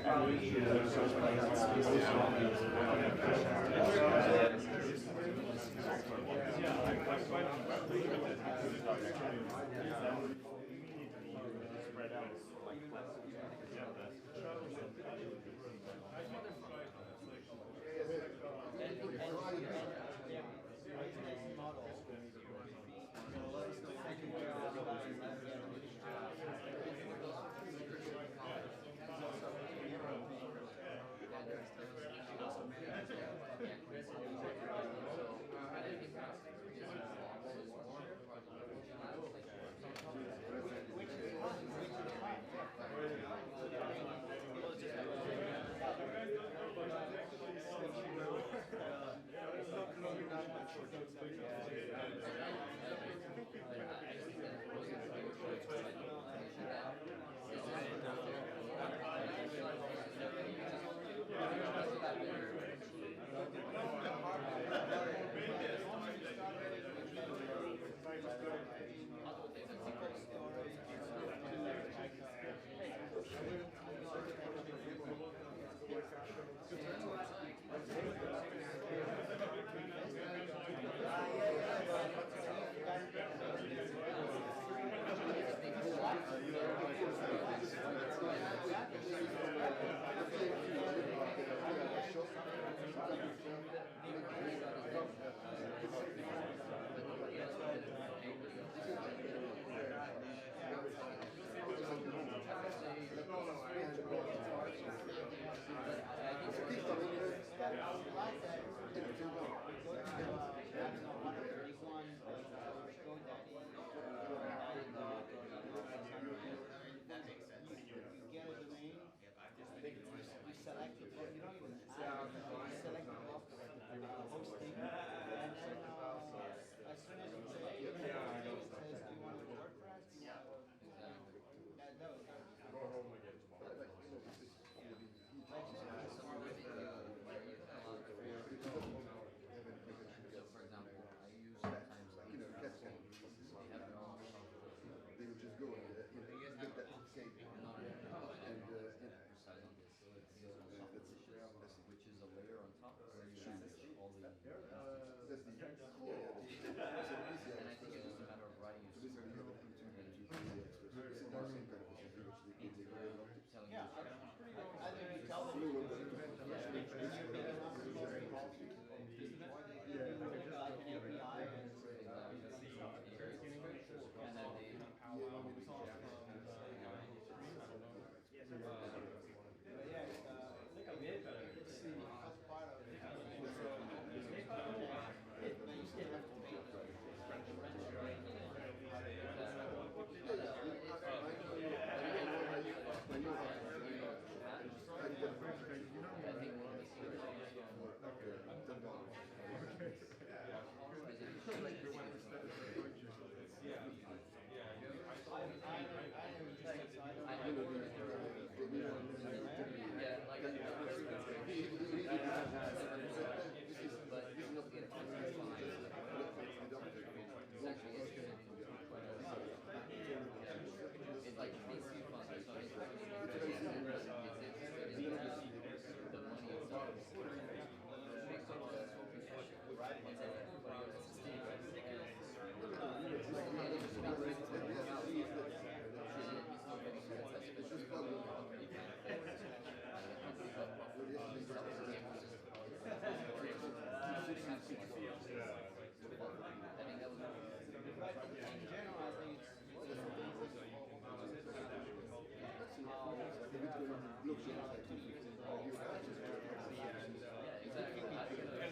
And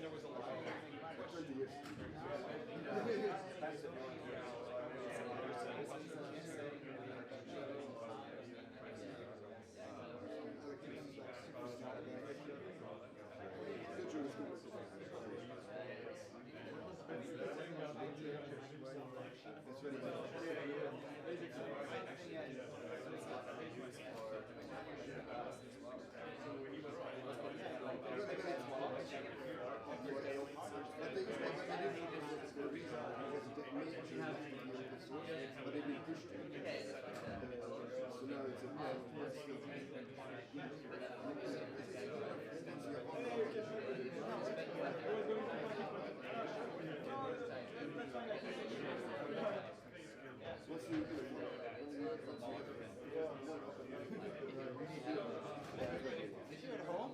there was a lot Is you at home?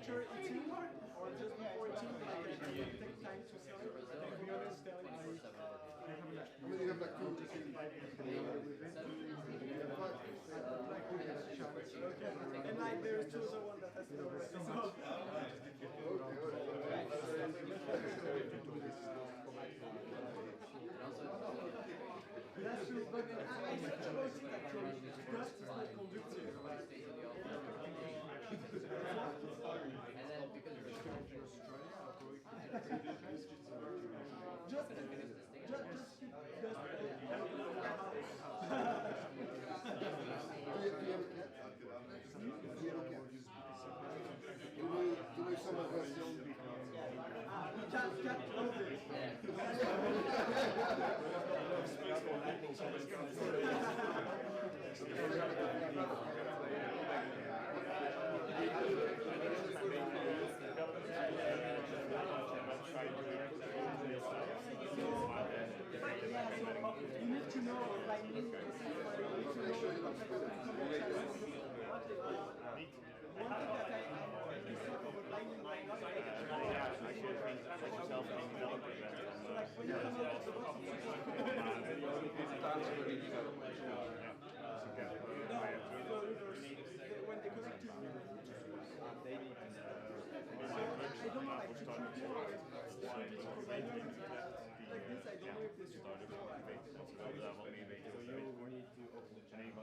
after eating or just before eating, like I take time to sell it. To be honest, telling I mean, you have like two. Okay. And like there's two other one that has to already solved. That's true, but I such about it actually. Dust is not conductive. And then because you're you need to know, like, you need to one thing that I discussed about lightning like not when they connect to they need to I don't know, like to like this, I don't know if this So you need to open the channel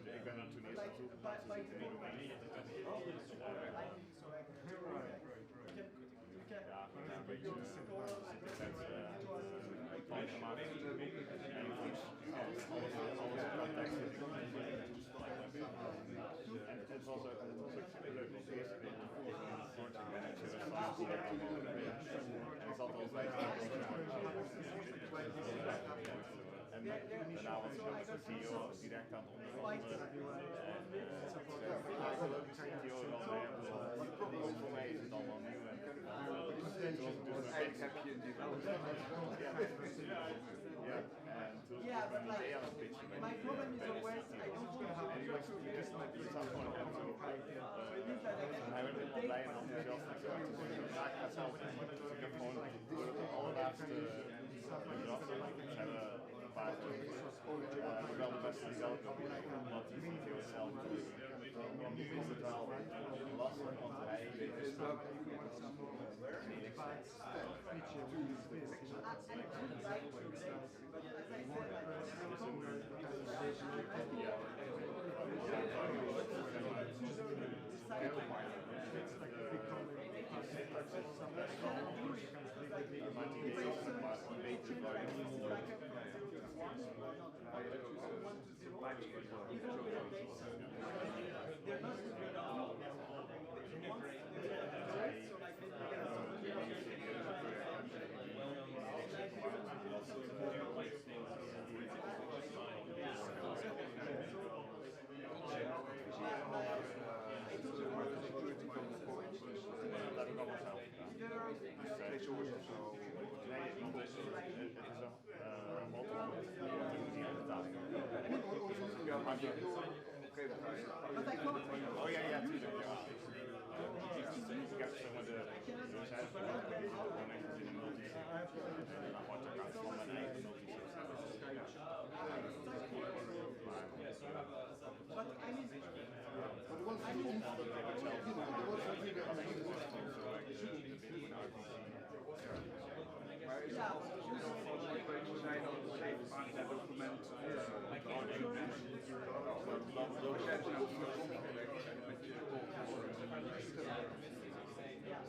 Ik ben er toen eerst naartoe geplaatst, dus ik weet nog niet. Ja, een beetje van gemaakt. En het was ook super leuk, want eerst ik en ik zat al bij en daarna was ik ook de CEO direct aan het onderhandelen. En leuk is de CEO dan weer. Ook voor mij is het allemaal nieuw. Eigenlijk heb je die yeah, but like, my problem is always I don't want to have to so it means that hij werd helemaal blij en enthousiast. Ik ga het zelf doen. Dus ik heb gewoon voor het allerlaatste bedrag zijn we een paar keer wel de beste die zelf kan bereiken, omdat die video zelf doet. En nu is het wel lastig, want hij is dat ik allemaal zelf gedaan. Dus of zo. Nee, het is een boterham die betaling. Oh ja, ja, tuurlijk. Ik heb zeg maar de website gewoon echt in een multi en een aparte account van mijn eigen multi. Maar is het voor zijn dan gegeven aan het document?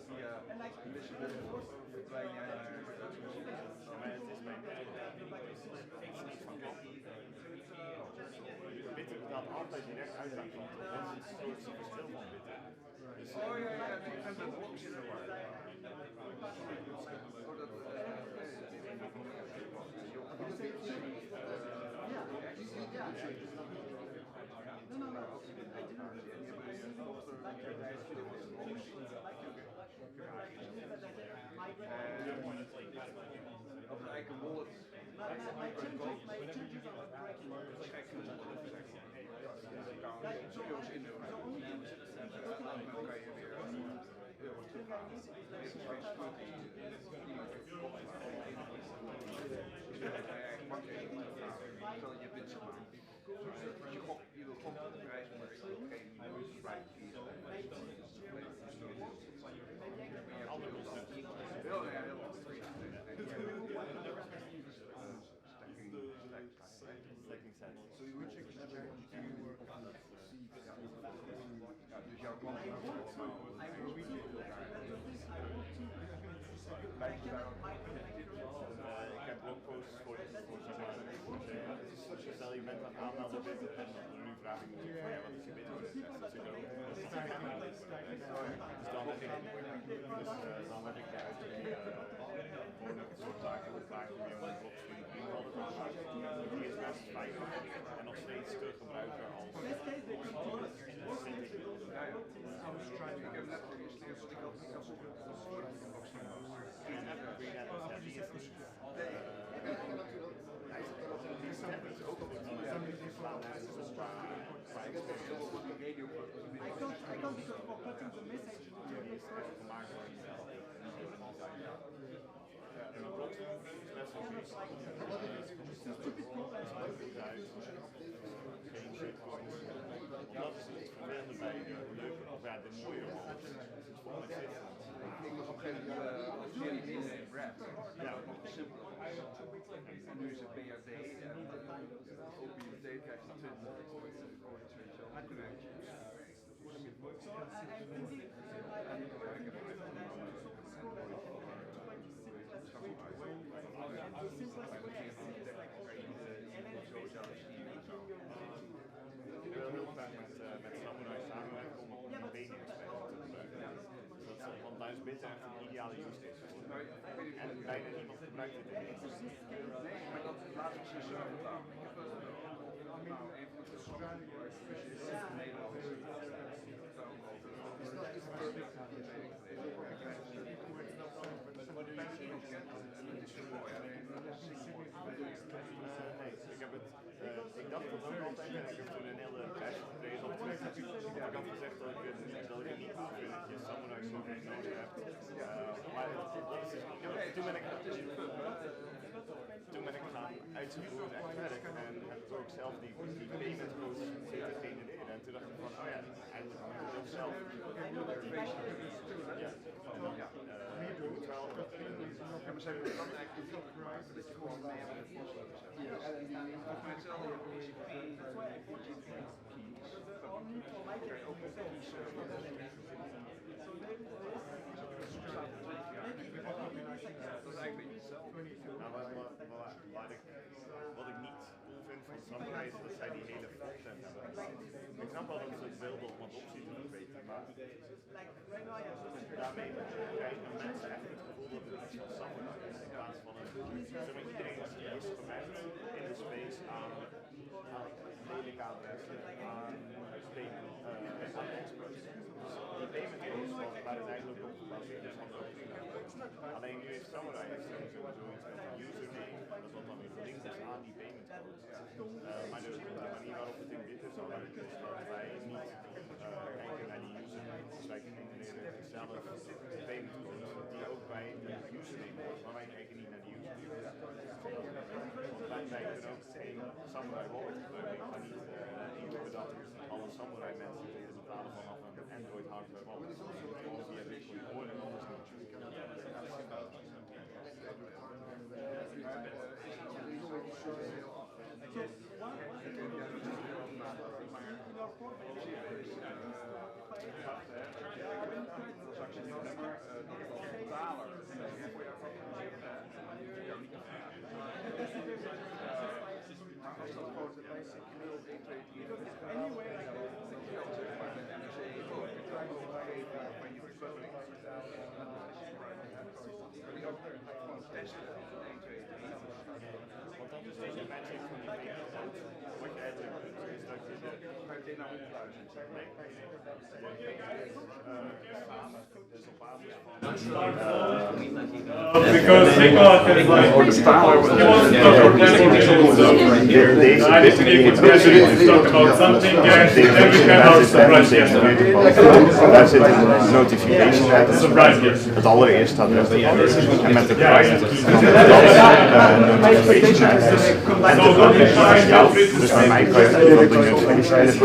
Via Elizabetes verdwijn jij naar maar het is mijn niet van klant. Bitter betaalt altijd direct uit aan klanten. Dat is een soort verschil van bitter. Dus, oh ja, ja, ik vind dat ook zo waar. Op de eigen wallet. My changes are not breaking. Ik heb blogposts voor stel je bent aan het aanmelden bent en nu vraag ik natuurlijk van ja, wat is je bitcoin? Dus dan heb ik juist gewoon een soort zaken gevraagd om je blog te kunnen invallen. Die is best fijn en nog steeds te gebruiken als dat is het vervelende bij de mooie rol. Ik was op een gegeven moment rap. Ja, nog simpel. En nu is het BRD en op BRD krijg je 20 Ik wil heel graag met Samurai samenwerken om een payment-aspect te gebruiken. Want daar is Bit echt een ideale use case voor. En bijna niemand gebruikt dit in de industrie. Nee, maar dat laat ik ze zo vertalen. Ik heb een van de specialisten in Nederland. Ik dacht dat ook altijd en ik heb toen een hele crash gekregen op Twitter. Ik had gezegd dat ik het niet goed vind dat je Samurai zo nodig hebt. Maar toen ben ik gaan uitzoeken hoe het echt werkt en heb ik ook zelf die payment codes zitten genereren. En toen dacht ik van, oh ja, eigenlijk moet ik het ook zelf. Ja, maar zijn we dan eigenlijk niet gemaakt dat je gewoon mee hebt met voorstellen. Of met hetzelfde BTCP, kan je ook nog kiezen. Dat is eigenlijk een beetje hetzelfde. Wat ik niet cool vind van Samurai is dat zij die hele frontend hebben. Ik snap wel dat ze het wilden om adoptie te verbeteren, maar daarmee krijgen mensen echt het gevoel dat het iets van Samurai is in plaats van een... Iedereen is gemerkt in de space aan mailingadressen, aan experts. Die payment codes waar het eigenlijk op gebaseerd is van alleen nu heeft Samurai sowieso iets met een username, dat wat dan weer gelinkt is aan die payment codes. Maar de manier waarop het in dit is al uit is dat wij niet kijken naar die username. Dus wij genereren zelf payment codes die ook bij de username horen, maar wij kijken niet naar die username. Want wij kunnen ook geen Samurai wallet gebruiken. Ik ga niet inroepen dat alle Samurai mensen te betalen vanaf een Android hardware wallet. Of via Bitcoin horen en anders niet. Want dat is deze magic van die payment codes. Wat jij doet is dat je de naar 100.000 dus op basis van because Nicola has like he wants to talk organically. I need to leave for 10 minutes to talk about something, and then we have our surprise guest. Daar zit een notification uit. Surprise guest. Het allereerste adres en met de client. Notification uit. Dus bij mij kan je de notification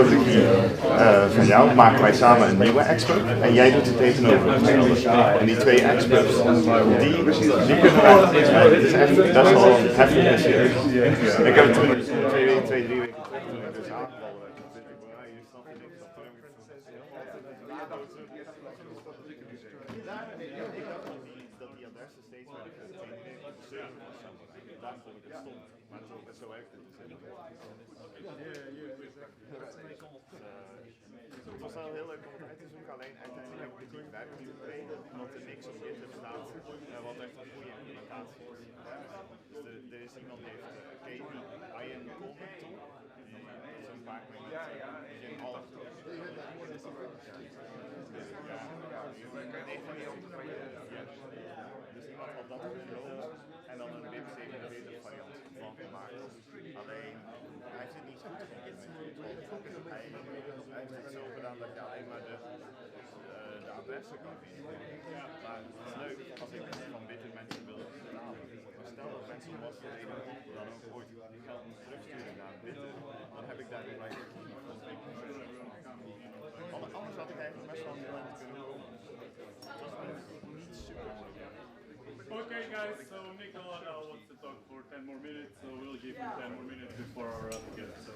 van jou maken wij samen een nieuwe expert en jij doet het tegenovergestelde. En die twee experts, die kunnen wij. Dit is echt best wel heftig en serieus. Ik heb het toen 2 weken, 3 weken terug toen ik dus aangevallen werd. Hier snap je niks van. Ik dacht nog niet dat die adressen steeds werden gegenereerd op de server. Daar vond ik het stom, maar zo werkt het dus niet. Het was wel heel leuk om uit te zoeken, alleen uiteindelijk heb ik het niet werk moeten treden, omdat er niks op GitHub staat wat echt een goede implementatie is. Dus er is iemand die heeft IN comment toe, dat is een paar keer in half. Dus iemand had dat genomen en dan een WIP 47 variant van gemaakt. Alleen, hij heeft het niet goed gedaan. Hij heeft het zo gedaan dat je alleen maar de adressen kan vinden. Maar het is leuk als ik van witte mensen wil betalen. Maar stel dat mensen was deden dan ook ooit die geld moet terugsturen naar witte, dan heb ik daar een right van 2%. Anders had ik eigenlijk best wel heel erg kunnen komen. Okay guys, so Nicola now wants to talk for 10 more minutes, so we'll give him 10 more minutes before our guest. So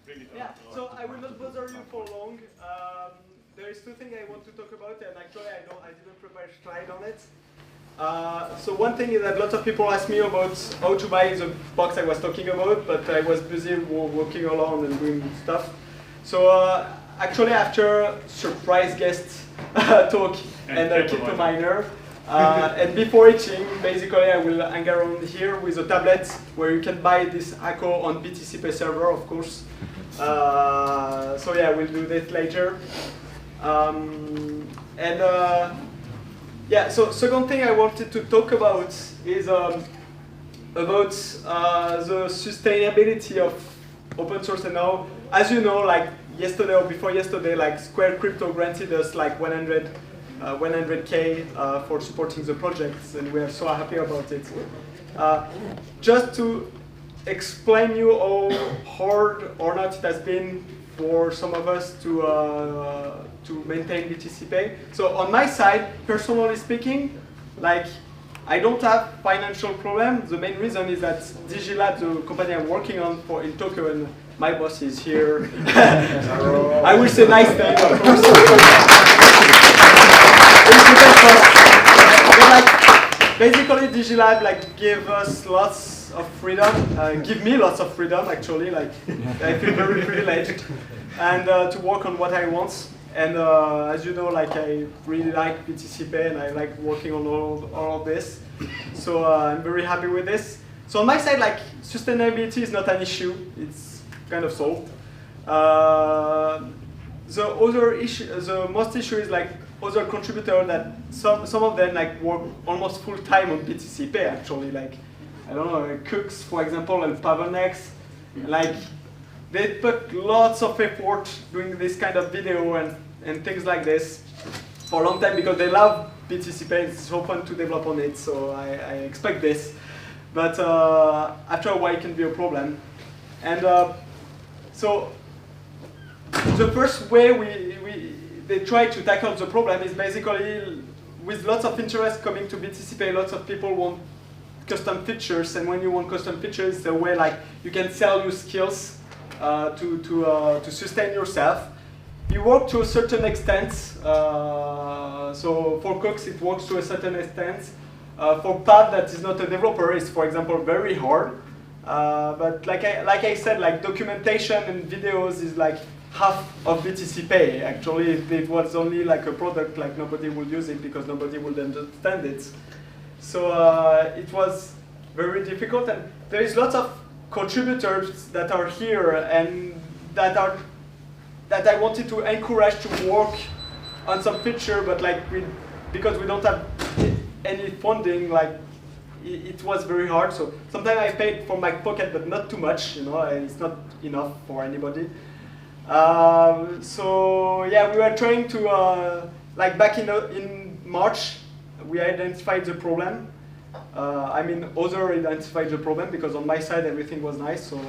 bring it on. Yeah, so I will not bother you for long. There is two things I want to talk about, and actually I didn't prepare a slide on it. So one thing is that lots of people ask me about how to buy the box I was talking about, but I was busy walking around and doing stuff. So actually after surprise guest talk and crypto miner, and before eating, basically I will hang around here with a tablet where you can buy this ACO on BTCPay server, of course. So yeah, we'll do that later. Yeah, so second thing I wanted to talk about is about the sustainability of open source. And now, as you know, like yesterday or before yesterday, like Square Crypto granted us like 100K for supporting the projects, and we are so happy about it. Just to explain you how hard or not it has been for some of us to maintain BTCPay. So on my side, personally speaking, like I don't have financial problem. The main reason is that DigiLab, the company I'm working on in Tokyo, and my boss is here. I will say nice things, of course. But like, basically, DigiLab like gave us lots of freedom. Give me lots of freedom, actually. Like I feel very privileged, and to work on what I want. And as you know, like I really like BTCPay, and I like working on all of this. So I'm very happy with this. So on my side, like sustainability is not an issue. It's kind of solved. The other issue, the most issue is like other contributors that some of them like work almost full time on BTCPay. Actually, like I don't know, Cooks, for example, and Pavernex, like they put lots of effort doing this kind of video and things like this for a long time because they love BTCPay. It's so fun to develop on it, so I expect this. But after a while, it can be a problem. And so the first way they try to tackle the problem is basically with lots of interest coming to BTCPay, lots of people want custom features, and when you want custom features, it's a way like you can sell your skills to sustain yourself. You work to a certain extent, so for Cooks it works to a certain extent. For Pav that is not a developer, it's for example very hard. But like I said, like documentation and videos is like half of BTCPay. Actually, if it was only like a product, like nobody would use it because nobody would understand it. So it was very difficult, and there is lots of contributors that are here and that I wanted to encourage to work on some feature, but like because we don't have any funding, like it was very hard. So sometimes I paid from my pocket, but not too much. You know, it's not enough for anybody. So yeah, we were trying to like back in March, we identified the problem. I mean, other identified the problem because on my side everything was nice. So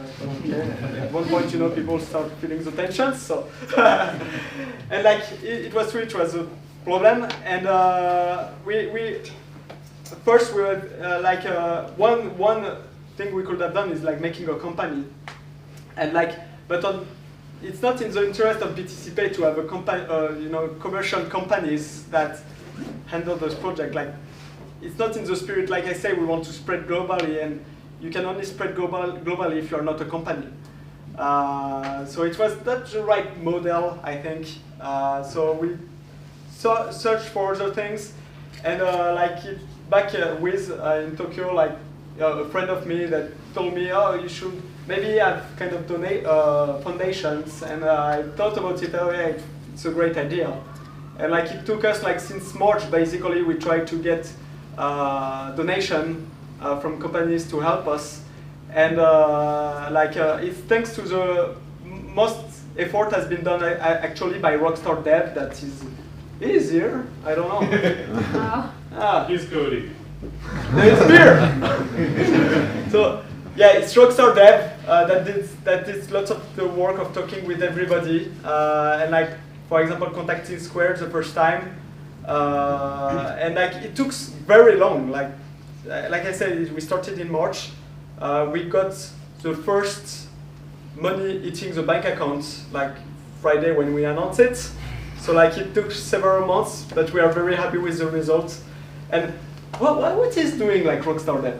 okay. At one point, you know, people start feeling the tension. So and like it was true, it was a problem. And we first we were like one thing we could have done is like making a company, and like but it's not in the interest of BTCPay to have a company, you know, commercial companies that handle this project. Like, it's not in the spirit. Like I say, we want to spread globally, and you can only spread globally if you're not a company. So it was not the right model, I think. So we searched for other things, and like back with in Tokyo, like a friend of me that told me, oh, you should maybe have kind of donate foundations, and I thought about it. Oh yeah, it's a great idea. And like it took us like since March, basically, we tried to get donation from companies to help us, and like it's thanks to the most effort has been done actually by Rockstar Dev. That is here. I don't know. He's coding. There's beer. So yeah, it's Rockstar Dev that did lots of the work of talking with everybody, and like for example contacting Square the first time, and like it took very long. Like I said, we started in March. We got the first money hitting the bank account like Friday when we announced it. So like it took several months, but we are very happy with the results. And what is doing like Rockstar Dev?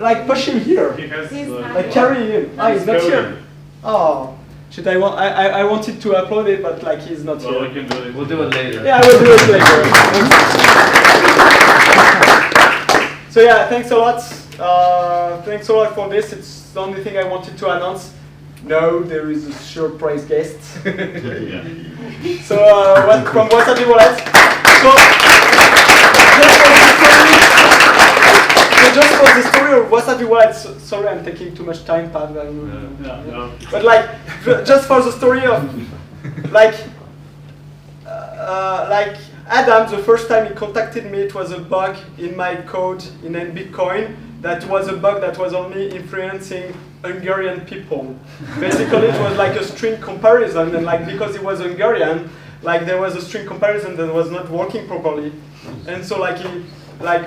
Like push him here, like carry him. Ah, he's not here. Oh, shit! I wanted to upload it, but like he's not here. Well, we can do it. We'll do it later. Yeah, we'll do it later. So yeah, thanks a lot. Thanks a lot for this. It's the only thing I wanted to announce. No, there is a surprise guest. So from Wasabi Wallet. So just for the story of Wasabi Wallet, sorry I'm taking too much time, Pat. No. But like, just for the story of, like Adam, the first time he contacted me, it was a bug in my code in Bitcoin. That was a bug that was only influencing Hungarian people. Basically, it was like a string comparison, and like because it was Hungarian, like there was a string comparison that was not working properly, and so like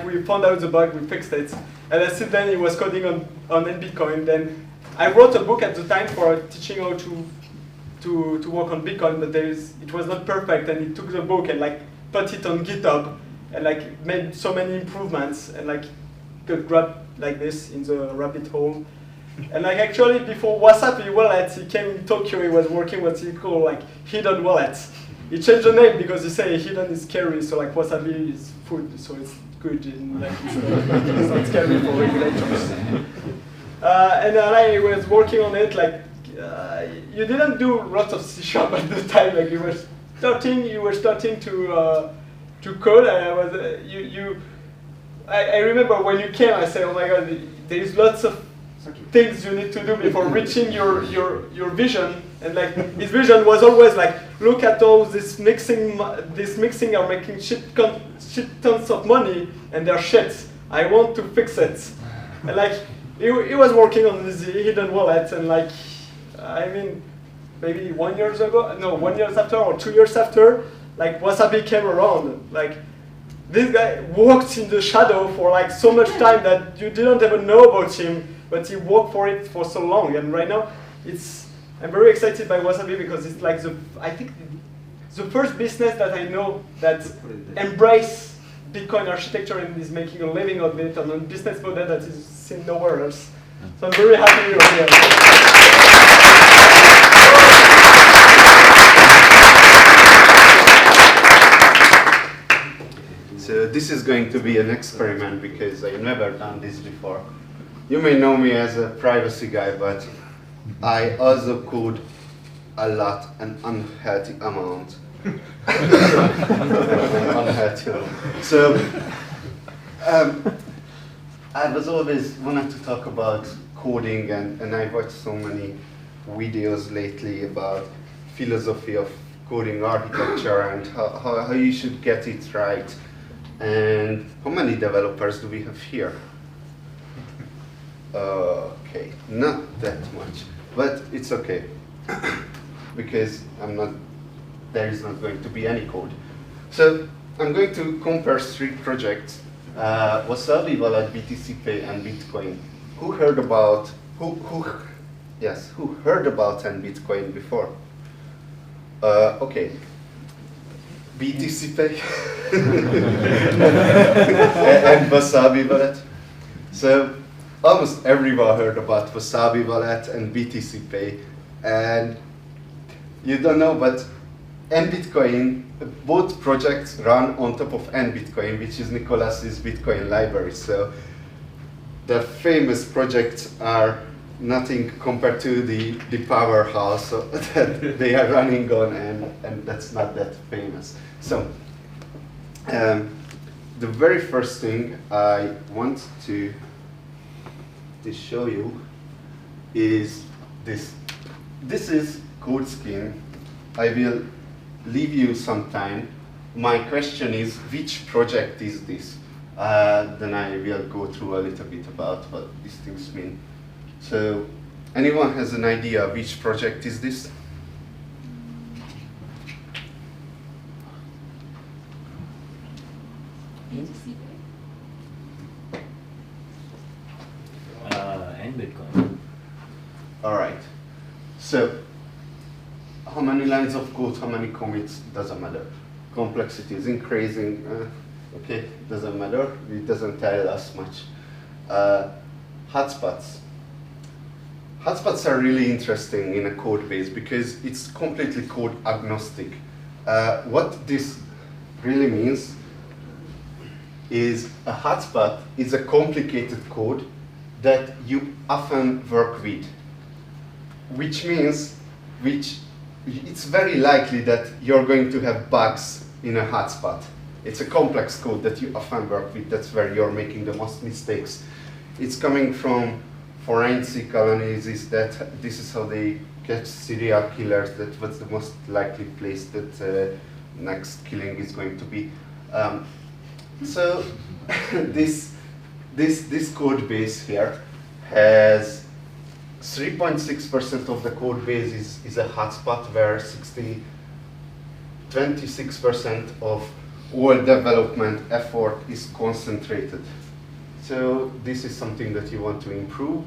we found out the bug, we fixed it, and since then he was coding on Bitcoin. Then I wrote a book at the time for teaching how to work on Bitcoin, but it was not perfect, and he took the book and like put it on GitHub and like made so many improvements, and like could grab like this in the rabbit hole. And like actually before Wasabi Wallet, he came in Tokyo, he was working what he called like hidden wallet. He changed the name because he said hidden is scary, so like Wasabi is food, so it's good and like it's not scary for regulators. And I was working on it, like you didn't do lots of C# at the time, like you were starting to code, and I remember when you came, I said, oh my god, there's lots of things you need to do before reaching your vision. And like his vision was always like, look at all this mixing are making shit tons of money, and they're shit. I want to fix it. And like he was working on this hidden wallet, and like I mean maybe 1 year ago, no, 1 year after or 2 years after, like Wasabi came around. Like this guy worked in the shadow for like so much time that you didn't even know about him, but he worked for it for so long. And right now, I'm very excited by Wasabi because it's like I think the first business that I know that embrace Bitcoin architecture and is making a living of it on a business model that is seen nowhere else. So I'm very happy you're here. So this is going to be an experiment because I've never done this before. You may know me as a privacy guy, but I also code a lot, an unhealthy amount. So I was always wanted to talk about coding, and I watched so many videos lately about philosophy of coding architecture and how you should get it right. And how many developers do we have here? Okay, not that much, but it's okay because there is not going to be any code. So I'm going to compare 3 projects: Wasabi Wallet, BTCPay, and Bitcoin. Who heard about who heard about and Bitcoin before? Okay. BTCPay and Wasabi Wallet. So almost everyone heard about Wasabi Wallet and BTCPay, and you don't know, but nBitcoin, both projects run on top of nBitcoin, which is Nicolas's Bitcoin library. So the famous projects are nothing compared to the powerhouse that they are running on, and that's not that famous. So the very first thing I want to show you is this. This is code scheme. I will leave you some time. My question is, which project is this? Then I will go through a little bit about what these things mean. So, anyone has an idea which project is this? And Bitcoin. All right. So, how many lines of code, how many commits, doesn't matter. Complexity is increasing, okay, doesn't matter. It doesn't tell us much. Hotspots. Hotspots are really interesting in a code base because it's completely code agnostic. What this really means is a hotspot is a complicated code that you often work with, which means it's very likely that you're going to have bugs in a hotspot. It's a complex code that you often work with. That's where you're making the most mistakes. It's coming from forensic analysis that this is how they catch serial killers, that what's the most likely place that next killing is going to be. So this code base here has 3.6% of the code base is a hotspot, where 26% of all development effort is concentrated. So this is something that you want to improve,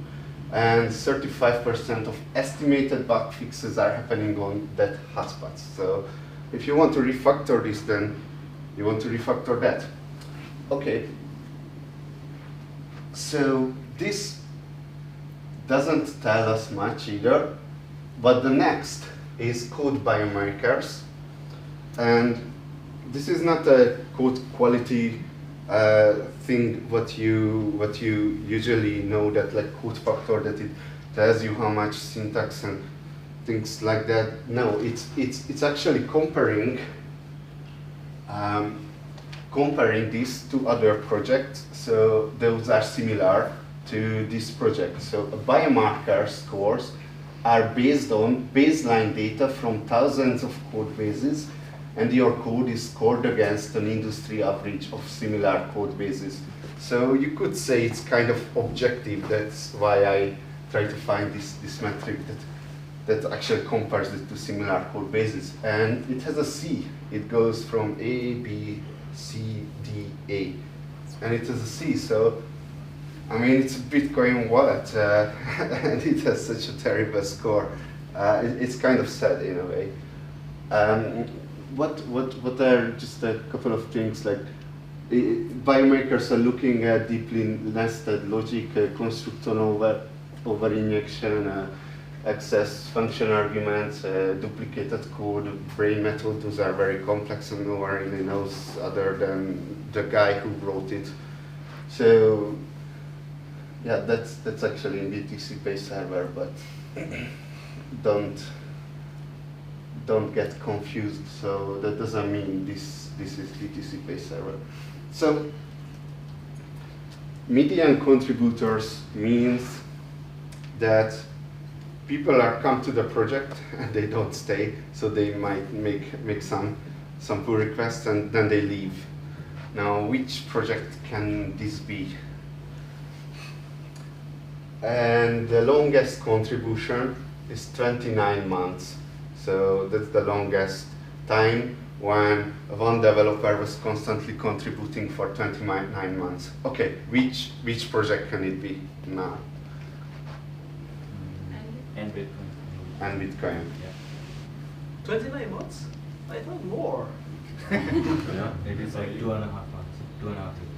and 35% of estimated bug fixes are happening on that hotspot. So if you want to refactor this, then you want to refactor that. Okay. So this doesn't tell us much either, but the next is code biomarkers, and this is not a code quality thing what you usually know, that like code factor, that it tells you how much syntax and things like that. No, it's actually comparing this to other projects, so those are similar to this project. So biomarker scores are based on baseline data from thousands of code bases, and your code is scored against an industry average of similar code bases. So you could say it's kind of objective. That's why I try to find this metric that actually compares it to similar code bases. And it has a C. It goes from A, B, C, D, A. And it has a C, so I mean, it's a Bitcoin wallet, and it has such a terrible score. It's kind of sad in a way. What are just a couple of things, like biomarkers are looking at deeply nested logic, constructor over injection, access function arguments, duplicated code, brain method. Those are very complex and no one really knows other than the guy who wrote it. So yeah, that's actually in BTCPay server, but don't get confused. So that doesn't mean this is BTCPay server. So median contributors means that people are come to the project and they don't stay, so they might make some pull requests and then they leave. Now, which project can this be? And the longest contribution is 29 months. So that's the longest time when one developer was constantly contributing for 29 months. Okay, which project can it be now? And Bitcoin. And Bitcoin. Yeah. 29 months? I thought more. Yeah, it is like 2.5 months. 2.5 years.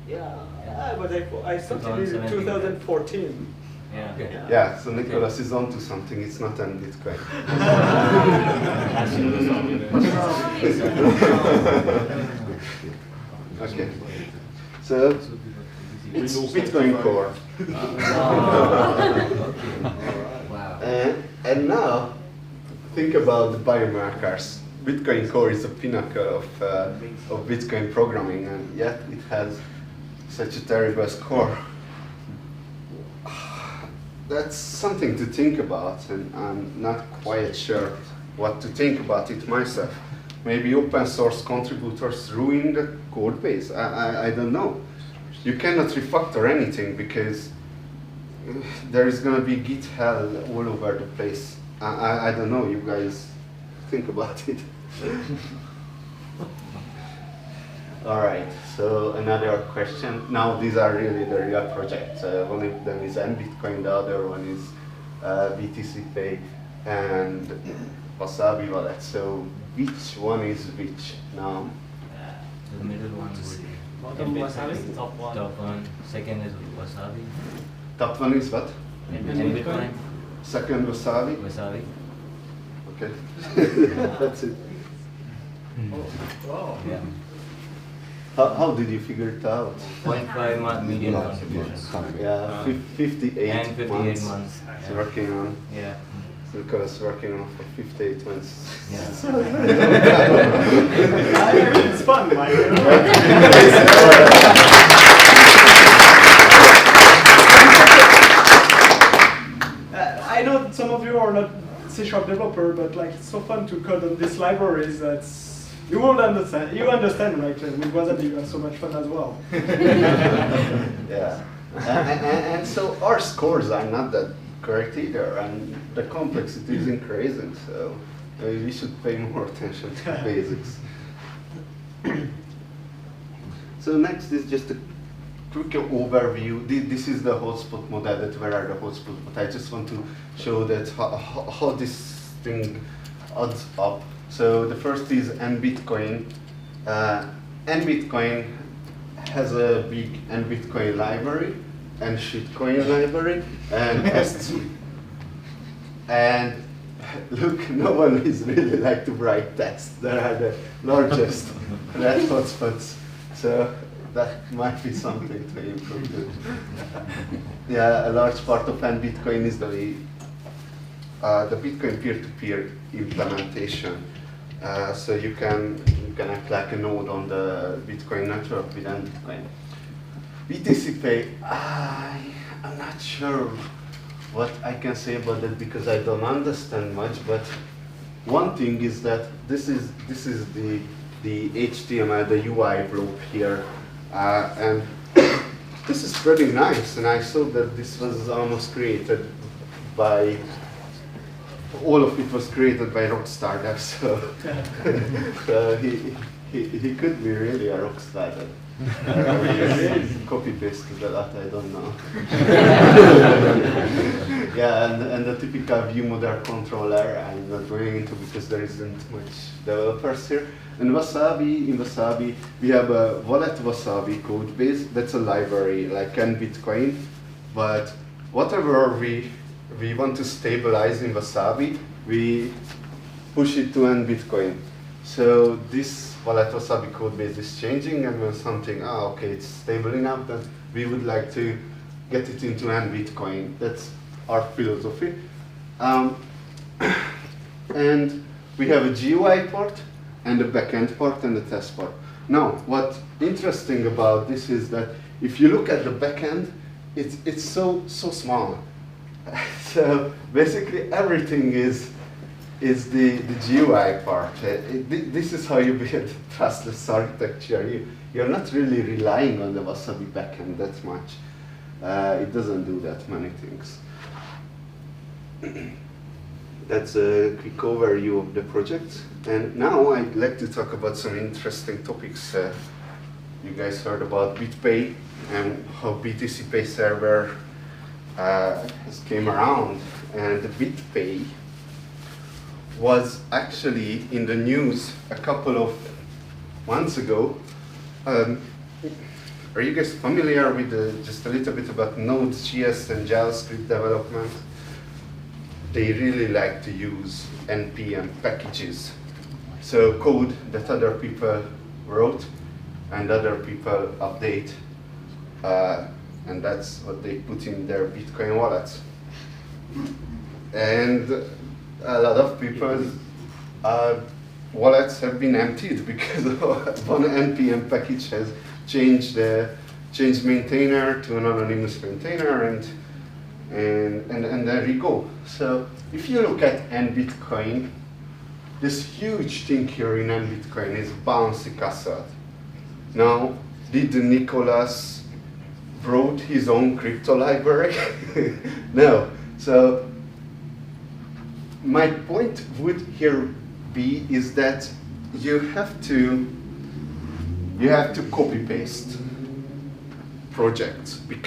Yeah, but I started in 2014. Yeah, so Nicholas is onto something, it's not on Bitcoin. Okay. So, it's Bitcoin Core. And now, think about the biomarkers. Bitcoin Core is the pinnacle of Bitcoin programming, and yet it has such a terrible score. That's something to think about, and I'm not quite sure what to think about it myself. Maybe open source contributors ruin the code base. I don't know. You cannot refactor anything because there is going to be Git hell all over the place. I don't know. You guys think about it. All right, so another question. Now these are really the real projects. One of them is Bitcoin, the other one is BTCPay and Wasabi wallet. So which one is which now? The middle one is Wasabi? Top one. Second is Wasabi. Top one is what? Bitcoin. Second Wasabi? Wasabi. Okay. That's it. Wow. Yeah. How did you figure it out? 0.5 month median contribution. Yeah, 58 and 58 months. Yeah. Working on. Yeah. Because working on for 58 months. Yeah. It's fun, Mike. I know some of you are not C# developer, but like it's so fun to code on these libraries that you won't understand. You understand, right? With Wasabi, you have so much fun as well. Yeah, and so our scores are not that correct either, and the complexity is increasing. So we should pay more attention to the basics. So next is just a quick overview. This is the hotspot model. That where are the hotspots? But I just want to show that how this thing adds up. So the first is NBitcoin. NBitcoin has a big NBitcoin library and shitcoin library and S3. And look, no one is really like to write text. There are the largest red hotspots. So that might be something to improve too. Yeah, a large part of NBitcoin is the Bitcoin peer-to-peer implementation. So you can act like a node on the Bitcoin network with NBitcoin. BTCPay, I'm not sure what I can say about that because I don't understand much. But one thing is that this is the HTML, the UI blob here, and this is pretty nice. And I saw that this was almost created by. All of it was created by Rockstar, so, so he could be really a Rockstar. Copy pasted a lot, I don't know. Yeah, and the typical view model controller I'm not going into because there isn't much developers here. And Wasabi, in Wasabi, we have a wallet Wasabi code base. That's a library like NBitcoin, but whatever we want to stabilize in Wasabi, we push it to NBitcoin. So this wallet Wasabi code base is changing, and when something, okay, it's stable enough, then we would like to get it into NBitcoin. That's our philosophy. And we have a GUI port, and a backend port, and a test port. Now, what's interesting about this is that if you look at the backend, it's so small. So basically everything is the GUI part. This is how you build trustless architecture. You're not really relying on the Wasabi backend that much. It doesn't do that many things. That's a quick overview of the project. And now I'd like to talk about some interesting topics. You guys heard about BitPay and how BTCPay server has came around. And BitPay was actually in the news a couple of months ago. Are you guys familiar with just a little bit about Node.js and JavaScript development? They really like to use NPM packages. So code that other people wrote and other people update. And that's what they put in their Bitcoin wallets. And a lot of people's wallets have been emptied because one NPM package has changed maintainer to an anonymous maintainer, and there you go. So if you look at nBitcoin, this huge thing here in nBitcoin is bouncy castle. Now, did Nicholas wrote his own crypto library? No. So my point would here be is that you have to copy paste projects because